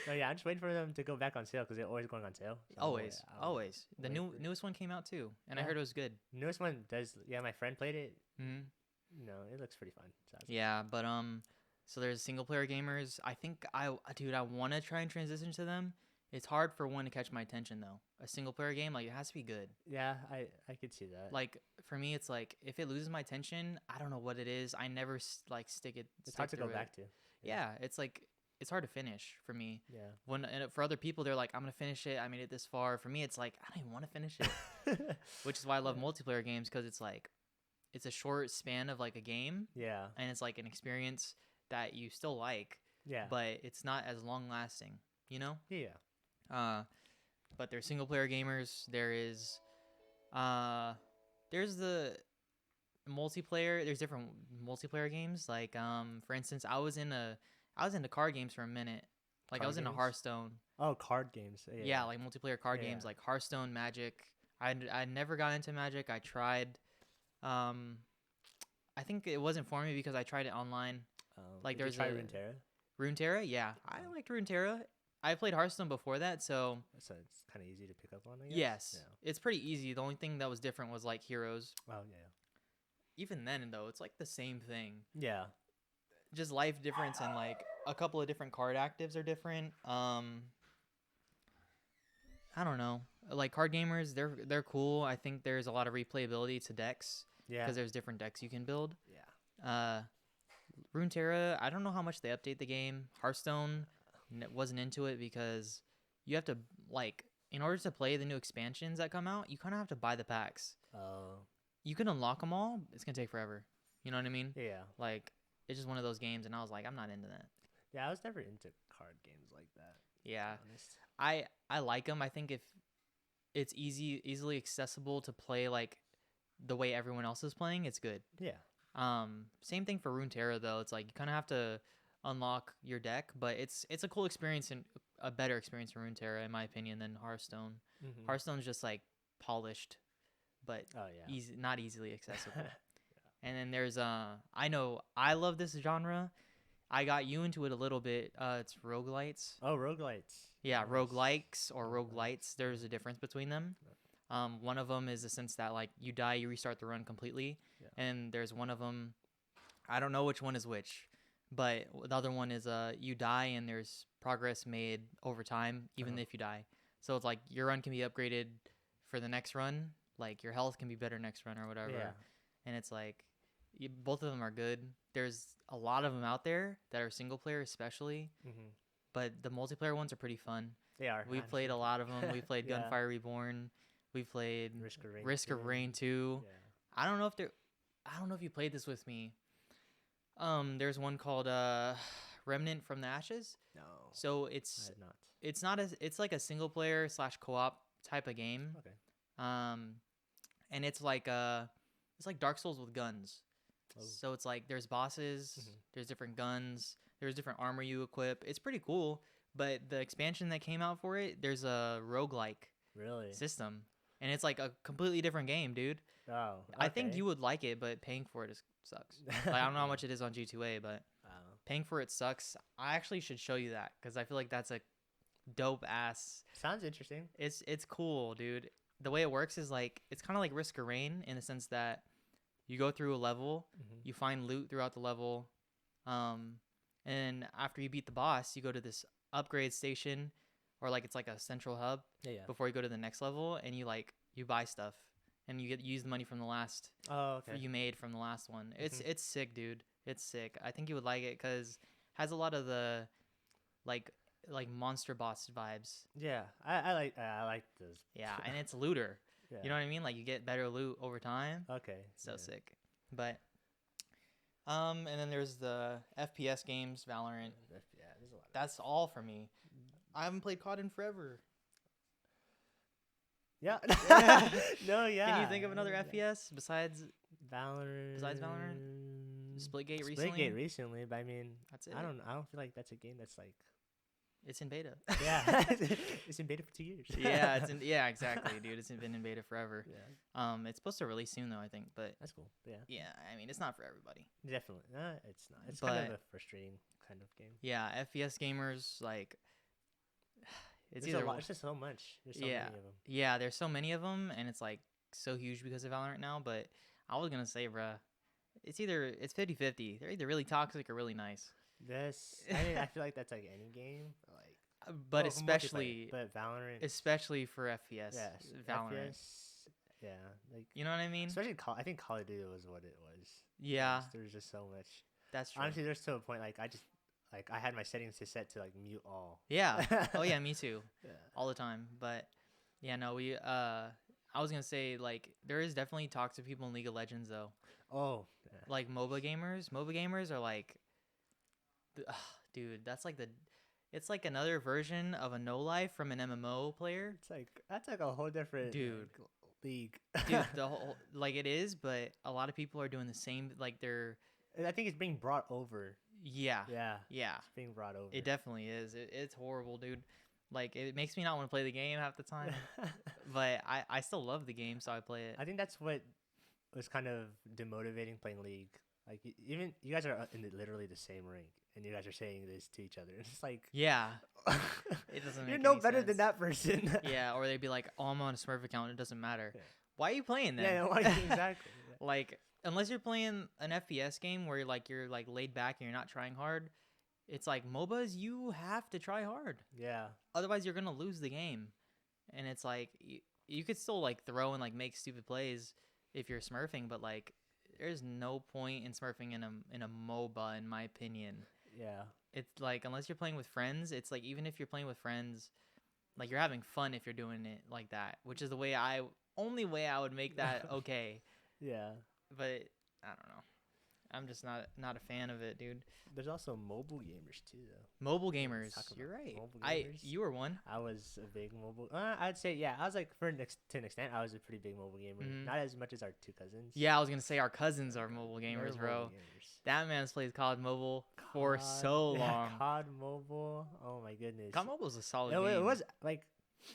No, yeah, I'm just waiting for them to go back on sale because they're always going on sale. So Always, I'll always. The wait for it. newest one came out too, and I Yeah. heard it was good. Newest one does. Yeah, my friend played it. Hmm. No, it looks pretty fun. So that's Yeah, but so there's single player gamers. I think dude, I want to try and transition to them. It's hard for one to catch my attention though. A single player game, like it has to be good. yeah, I could see that. Like for me, it's like if it loses my attention, I don't know what it is. I never like stick it. It's stick hard to go through it. back to. Yeah, it's like it's hard to finish for me. Yeah. When and for other people, they're like, I'm gonna finish it. I made it this far. For me, it's like I don't even want to finish it. Which is why I love Yeah. multiplayer games because it's like it's a short span of like a game, Yeah. and it's like an experience that you still like, Yeah. but it's not as long lasting. You know. Yeah. But there's single player gamers. There's the multiplayer. There's different multiplayer games. Like for instance, I was into card games for a minute. Like I Card was into games? Hearthstone. Oh, card games. Yeah. Yeah, like multiplayer card Yeah. games like Hearthstone, Magic. I never got into Magic. I tried. I think it wasn't for me because I tried it online. like, did you there's try a- Runeterra? Runeterra, yeah, I Oh. liked Runeterra. I played Hearthstone before that, so So it's kind of easy to pick up on. I guess. yes, it's pretty easy. The only thing that was different was like heroes. Yeah. Oh yeah. Even then, though, it's like the same thing. Yeah. Just life difference and like a couple of different card actives are different. I don't know. Like card gamers, they're cool. I think there's a lot of replayability to decks Yeah. because there's different decks you can build. Yeah. Runeterra, I don't know how much they update the game. Hearthstone wasn't into it because you have to like in order to play the new expansions that come out, you kind of have to buy the packs. Oh. You can unlock them all. It's gonna take forever. You know what I mean? Yeah. Like it's just one of those games, and I was like, I'm not into that. Yeah. I was never into card games like that. To be Yeah, honest. I like them. I think if it's easily accessible to play like the way everyone else is playing, it's good. Yeah. Same thing for Runeterra though. It's like you kind of have to unlock your deck, but it's a cool experience and a better experience for Runeterra in my opinion than Hearthstone. Mm-hmm. Hearthstone's just like polished, but Oh yeah. not easily accessible. And then there's I know I love this genre. I got you into it a little bit. It's roguelites. Oh, roguelites. Yeah, Nice. roguelikes or Roguelites. roguelites. There's a difference between them. One of them is the sense that like you die, you restart the run completely, Yeah. and there's one of them. I don't know which one is which, but the other one is you die and there's progress made over time, even Uh-huh. if you die. So it's like your run can be upgraded for the next run, like your health can be better next run or whatever. Yeah. And it's like both of them are good. There's a lot of them out there that are single player, especially, Mm-hmm. but the multiplayer ones are pretty fun. They are. We've played a lot of them. We played Yeah. Gunfire Reborn. We played Risk of Rain. Risk of 2. Rain 2. Yeah. I don't know if you played this with me. There's one called Remnant from the Ashes. No. So I it's had not. it's like a single player / co-op type of game. Okay. And it's like Dark Souls with guns. Oh. So it's like there's bosses, Mhm. there's different guns, there's different armor you equip. It's pretty cool. But the expansion that came out for it, there's a roguelike Really? system. And it's like a completely different game, dude. Oh. I think okay. you would like it, but paying for it sucks. Like, I don't know how much it is on G2A, but Oh. paying for it sucks. I actually should show you that because I feel like that's a dope ass. Sounds interesting. It's cool, dude. The way it works is like it's kind of like Risk of Rain in the sense that you go through a level, Mm-hmm. you find loot throughout the level, and after you beat the boss, you go to this upgrade station, or like it's like a central hub Yeah. before you go to the next level, and you buy stuff, and you use the money from the last Oh, okay. you made from the last one. It's Mhm. it's sick, dude. It's sick. I think you would like it because has a lot of the like monster boss vibes. Yeah. I like those. Yeah, and it's looter. Yeah. You know what I mean? Like you get better loot over time. Okay. It's so yeah. sick. But and then there's the FPS games, Valorant. Yeah. There's a lot. That's all for me. I haven't played COD in forever. Yeah. No. Yeah. Can you think of another yeah. FPS besides Valorant. Splitgate recently? Splitgate recently, but I mean, That's it. I don't feel like that's a game that's like It's in beta. Yeah, it's in beta for 2 years. Yeah, yeah, exactly, dude. It's been in beta forever. Yeah, It's supposed to release soon though, I think, but that's cool. Yeah, yeah, I mean, it's not for everybody. definitely. It's not. It's kind of But a frustrating kind of game. yeah, FPS gamers like it's There's either a lot. It's just so much. There's so yeah, many of them. yeah. There's so many of them, and it's like so huge because of Valorant now. But I was gonna say, bruh, it's 50-50. They're either really toxic or really nice. I mean, I feel like that's like any game. Like, But well, especially, multiplayer, but Valorant. especially for FPS, Yes, Valorant. FPS, yeah, like You know what I mean? especially I think Call of Duty was what it was. Yeah, There's just so much. that's true. Honestly, there's to a point like I had my settings to set to like mute all. Yeah. Oh yeah, me too. Yeah. All the time. But yeah, no, I was gonna say like there is definitely toxic people in League of Legends though. Oh. Yeah. Like MOBA gamers. MOBA gamers are like, dude, it's like another version of a no life from an MMO player. It's like that's like a whole different Dude. like, league. Dude, the whole like it is, but a lot of people are doing the same. Like they're I think it's being brought over. yeah, Yeah. yeah. It's being brought over. It definitely is. It's horrible, dude. Like it makes me not want to play the game half the time. But I still love the game, so I play it. I think that's what was kind of demotivating playing League. Like even you guys are in literally the same rank, and you guys are saying this to each other. It's just like Yeah, it doesn't. you're Make no any better sense. than that person. Yeah, or they'd be like, "Oh, I'm on a Smurf account. It doesn't matter." Yeah. Why are you playing then? Yeah, like, exactly. Like unless you're playing an FPS game where you're like laid back and you're not trying hard, it's like MOBAs. You have to try hard. Yeah. Otherwise, you're gonna lose the game. And it's like you could still like throw and like make stupid plays if you're smurfing, but like there's no point in smurfing in a MOBA in my opinion. Yeah. It's like unless you're playing with friends, it's like even if you're playing with friends, like you're having fun if you're doing it like that, which is the only way I would make that okay. Yeah. But I don't know. I'm just not a fan of it, dude. There's also mobile gamers too, though. Mobile Let's gamers, talk you're about right. mobile gamers. You were one. I was a big mobile. I'd say yeah. I was like to an extent, I was a pretty big mobile gamer. Mhm. Not as much as our two cousins. Yeah, I was gonna say our cousins are mobile They're gamers, mobile bro. gamers. That man's played COD Mobile for COD, so yeah, long. COD Mobile. Oh my goodness. COD Mobile is a solid It, game. it was like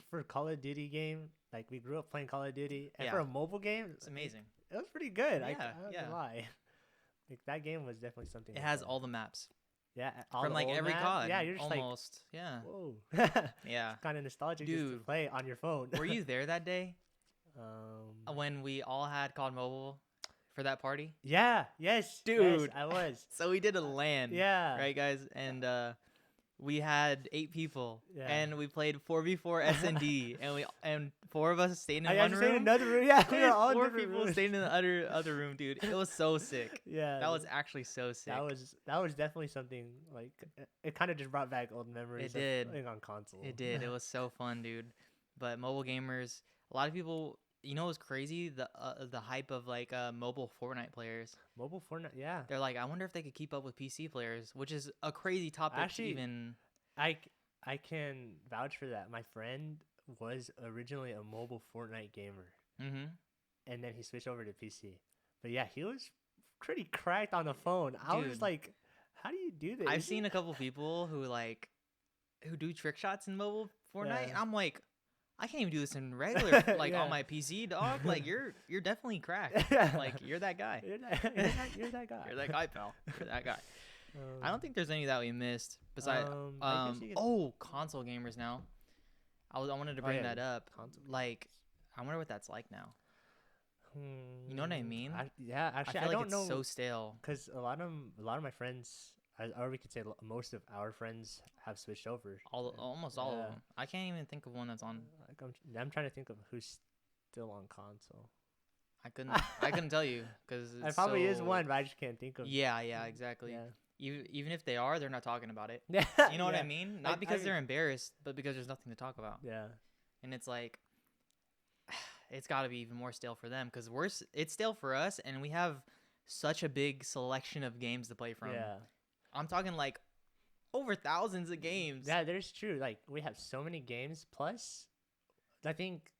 for Call of Duty game. Like we grew up playing Call of Duty, and Yeah. for a mobile game, It's amazing. it was pretty good. I Yeah, don't yeah. lie. Like that game was definitely something. It to has play. all the maps yeah all from the like old every maps. COD. Yeah, you're just almost. Yeah, like, whoa. yeah. Kind of nostalgic just to Dude. play on your phone. Were you there that day Um. when we all had COD Mobile for that party? Yeah. Yes. Dude. Yes, I was. So we did a LAN. Yeah. Right, guys, and we had 8 people, Yeah. and we played 4v4 S&D, and 4 of us stayed in I one just stayed in room. another room. Yeah, we were all in 4 different people rooms. stayed in the other room, dude. It was so sick. Yeah. That was actually so sick. that was definitely something like it kind of just brought back old memories. It did. Of playing on console. It did. It was so fun, dude. But mobile gamers, a lot of people, you know, what's crazy? The hype of like mobile Fortnite players. Mobile Fortnite. Yeah. They're like, I wonder if they could keep up with PC players, which is a crazy topic. Actually, to even I can vouch for that. My friend was originally a mobile Fortnite gamer, mm-hmm. and then he switched over to PC. But yeah, he was pretty cracked on the phone. I was Dude. like, how do you do this? I've seen a couple people who do trick shots in mobile Fortnite. Yeah. And I'm like, I can't even do this in regular like Yeah. on my PC, dog. Like you're definitely cracked. Like you're that guy. you're that guy. You're that guy, pal. You're that guy. Um, I don't think there's any that we missed besides I guess you could- console gamers now. I wanted to Oh, bring yeah, that up. console Like I wonder what that's like now. You know what I mean? Yeah, actually, I feel like don't it's know so stale. because a lot of my friends, or we could say most of our friends have switched over. Almost all of Yeah. them. I can't even think of one that's on. Like I'm trying to think of who's still on console. I couldn't tell you because There probably is one, but I just can't think of. Yeah, exactly. Yeah. Even if they are, they're not talking about it. Yeah. You know what I yeah, mean? I Not because mean- they're embarrassed, but because there's nothing to talk about. Yeah. And it's like, it's got to be even more stale for them because it's stale for us, and we have such a big selection of games to play from. Yeah. I'm talking like over thousands of games. Yeah, there's true. Like we have so many games. Plus, I think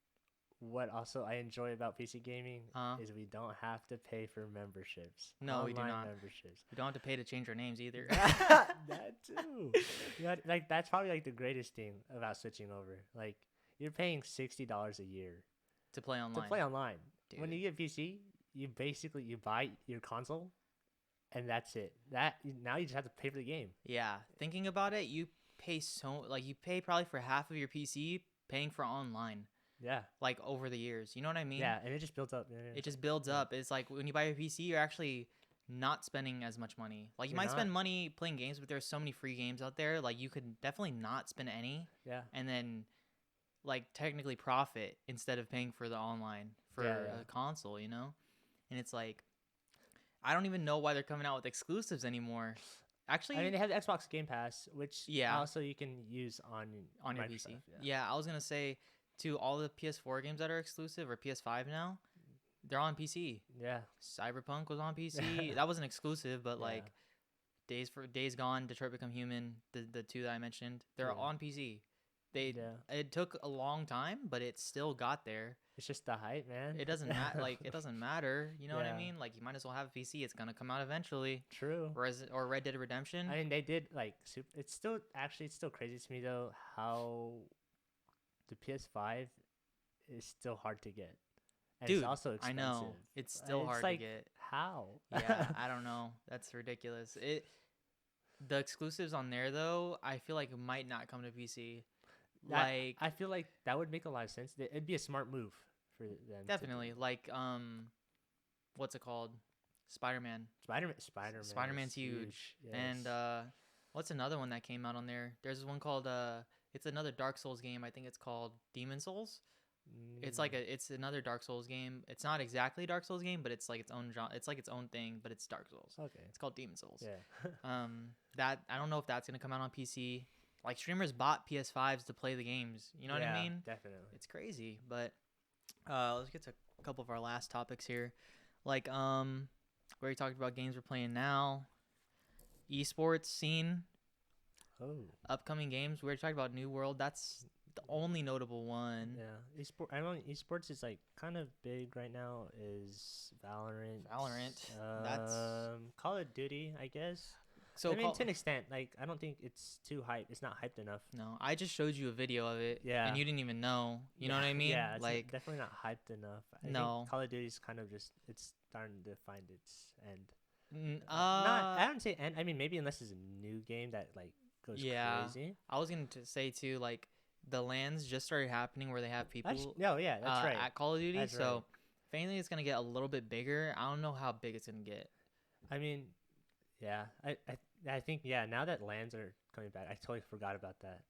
what also I enjoy about PC gaming Uh, is we don't have to pay for memberships. no, we do Online not. memberships. We don't have to pay to change our names either. That too. Yeah, like that's probably like the greatest thing about switching over. Like you're paying $60 a year To play to online. play online. When Dude. you get PC, you basically you buy your console, and that's it. Now you just have to pay for the game. Yeah, thinking about it, you pay you pay probably for half of your PC paying for online, Yeah, like over the years. You know what I mean? yeah, and it just builds up. Yeah, It just builds yeah. up. It's like when you buy your PC, you're actually not spending as much money. Like you You're might not. spend money playing games, but there's so many free games out there. Like you could definitely not spend any Yeah, and then like technically profit instead of paying for the online for Yeah, yeah. a console, you know? And it's like I don't even know why they're coming out with exclusives anymore. Actually, I mean they have the Xbox Game Pass, which Yeah. also you can use on your Microsoft, PC. Yeah. Yeah, I was gonna say to all the PS4 games that are exclusive or PS5 now, they're on PC. Yeah. Cyberpunk was on PC. That wasn't exclusive, but Yeah. like Days Gone, Detroit Become Human, the two that I mentioned, they're Yeah. on PC. They Yeah. It took a long time, but it still got there. It's just the hype, man. It doesn't matter. Like it doesn't matter. You know what I Yeah. mean? Like you might as well have a PC. It's gonna come out eventually. True. Or Red Dead Redemption. I mean, they did like it's still crazy to me though how the PS5 is still hard to get, and Dude, it's also I expensive. know it's still hard like, to get. How? Yeah, I don't know. That's ridiculous. The exclusives on there though, I feel like it might not come to PC. Like I feel like that would make a lot of sense. It'd be a smart move for them. to do. definitely like what's it called? Spider-Man. Spider-Man's huge. And what's another one that came out on there? There's one called it's another Dark Souls game. I think it's called Demon Souls. It's another Dark Souls game. It's not exactly Dark Souls game, but it's like its own genre. It's like its own thing, but it's Dark Souls. Okay. It's called Demon Souls. Yeah. That I don't know if that's gonna come out on PC. Like streamers bought PS5s to play the games. You know what I mean? Definitely. It's crazy. But let's get to a couple of our last topics here. Like we already talked about games we're playing now. Esports scene, Oh. upcoming games. We already talked about New World. That's the only notable one. Yeah. I know esports is like kind of big right now. Is Valorant. That's Call of Duty, I guess. so. I mean, to an extent, like I don't think it's too hyped. It's not hyped enough. No, I just showed you a video of it. Yeah. And you didn't even know. You know what I mean? Yeah, it's like definitely not hyped enough. I No. think Call of Duty's kind of just it's starting to find its end. I don't say end. I mean, maybe unless it's a new game that like goes Yeah. crazy. was gonna say too, like the LANs just started happening where they have people Yeah, that's right. at Call of Duty. That's So right. if anything, it's gonna get a little bit bigger. I don't know how big it's gonna get. I mean, yeah, I think now that lands are coming back, I totally forgot about that.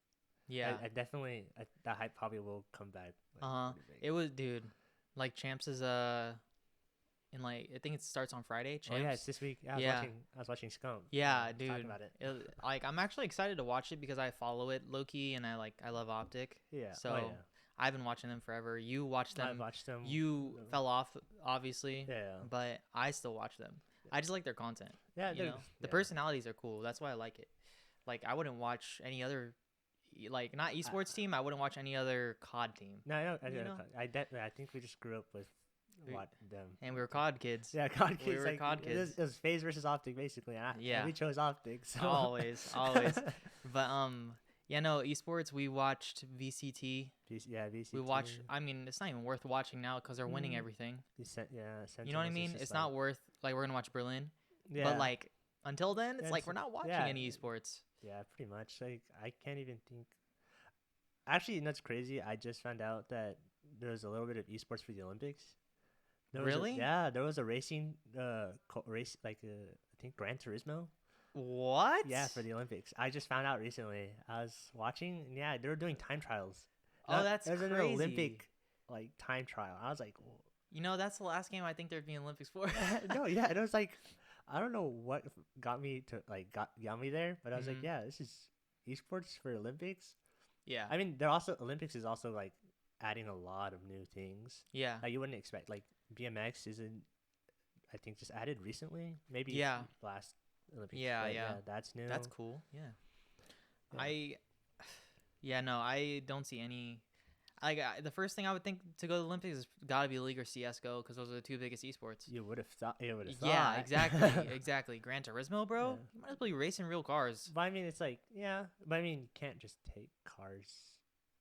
Yeah. I definitely that hype probably will come back. Uh-huh. pretty big. It was, dude. Like Champs is in like I think it starts on Friday. Champs. Oh yeah, it's this week. Yeah, I was watching Scum. Yeah, talking dude. about it. Like I'm actually excited to watch it because I follow it low key and I love Optic. Yeah. So oh, yeah. I've been watching them forever. You watched I've them. watched them. You fell off, obviously. Yeah. But I still watch them. I just like their content. Yeah. You know, the personalities are cool. That's why I like it. Like I wouldn't watch any other, like not esports team. I wouldn't watch any other COD team. No, I know. you know? I think we just grew up with what them. And we were COD kids. Yeah, COD kids. We were like, COD kids. It was FaZe versus Optic basically. And Yeah. we chose Optic. So. Always. But yeah, no, esports. We watched VCT. VCT. We watched. I mean, it's not even worth watching now because they're winning everything. You know what I mean? It's not worth. Like we're gonna watch Berlin. Yeah. But like until then, it's Yeah, like it's- we're not watching yeah. any esports. Yeah, pretty much. Like I can't even think. Actually, you know what's crazy? I just found out that there was a little bit of esports for the Olympics. Really? Yeah, there was a racing race like I think Gran Turismo. What? Yeah, for the Olympics. I just found out recently. I was watching, and yeah, they were doing time trials. Oh, that's There's an crazy. Olympic like time trial. I was like, You know, that's the last game I think there'd be in Olympics for. no, yeah, and it was like, I don't know what got me to like got me there, but I was like, Mhm. yeah, this is esports for Olympics. Yeah. I mean, they're also Olympics is also like adding a lot of new things Yeah. that you wouldn't expect. Like BMX isn't, I think, just added recently. Maybe Yeah. last Olympics. Yeah, but yeah. that's new. That's cool. Yeah. Yeah. Yeah, no, I don't see any. The first thing I would think to go to the Olympics is got to be League or CS:GO because those are the two biggest esports. You would have thought. You would have thought. Yeah, exactly, exactly. Gran Turismo, bro. Yeah. You might as well be racing real cars. But I mean, it's like, yeah. But I mean, you can't just take cars.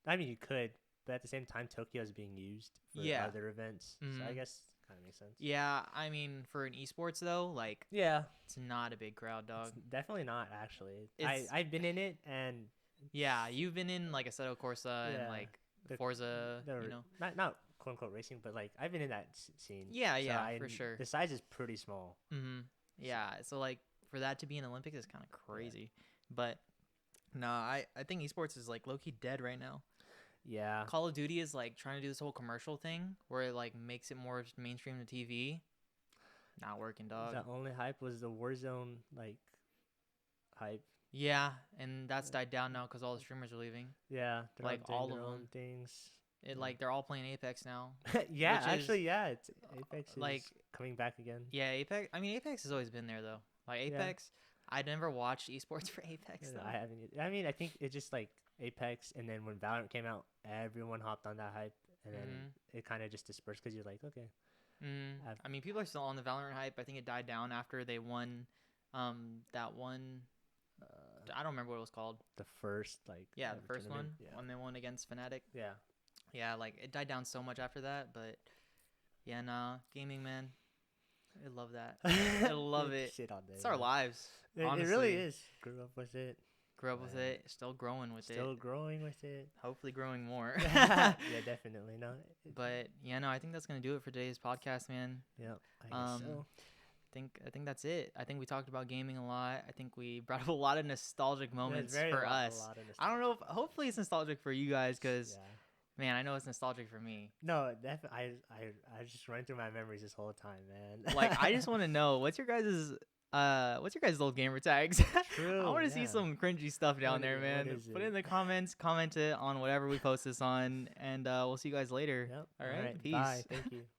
I mean, you could, but at the same time, Tokyo is being used for Yeah. other events. So I Mhm. guess kind of makes sense. Yeah, I mean, for an esports though, like Yeah. it's not a big crowd, dog. It's definitely not actually. It's- I've been in it and Yeah, you've been in like Assetto Corsa Yeah. and like The- Forza, you know. not quote unquote racing, but like I've been in that scene. Yeah, So yeah, for sure. The size is pretty small. Mm-hmm. Yeah, so like for that to be in Olympics is kind of crazy, but no, I think esports is like low key dead right now. Yeah. Call of Duty is like trying to do this whole commercial thing where it like makes it more mainstream to TV. Not working, dog. The only hype was the Warzone like hype. Yeah, and that's died down now because all the streamers are leaving. Yeah, they're Like, doing all their of own them. things. It like they're all playing Apex now. Yeah, Which is, actually, yeah, it's Apex is like- coming back again. Yeah, Apex. I mean, Apex has always been there though. Like Yeah. Apex, I never watched esports for Apex Yeah, though. I haven't. I mean, I think it's just like Apex, and then when Valorant came out, everyone hopped on that hype, and then Mhm. it kind of just dispersed because you're like, okay, I've- I mean, people are still on the Valorant hype. I think it died down after they won, that one. I don't remember what it was called. the first like Yeah, the ever first one tournament. when they won against Fnatic. Yeah, Yeah, like it died down so much after that, but yeah, nah, gaming, man, I love that. I love it. Shit all day. It's our man. lives. It really honestly. is. Grew up with it. Grew up with Man. it, still growing with Still it. growing with it. Hopefully, growing more. Yeah, definitely. No. But yeah, no, I think that's gonna do it for today's podcast, man. Yeah, I guess so. I think that's it. I think we talked about gaming a lot. I think we brought up a lot of nostalgic moments There's for a us. lot of I don't know if hopefully it's nostalgic for you guys because Yeah. man, I know it's nostalgic for me. No, definitely. I just running through my memories this whole time, man. Like I just want to know what's your guys' old gamer tags? True. I want to see yeah. some cringy stuff down What there, is- man. what is Put it it? in the comments, comment it on whatever we post this on, and we'll see you guys later. Yep. All right, peace. Bye. Thank you.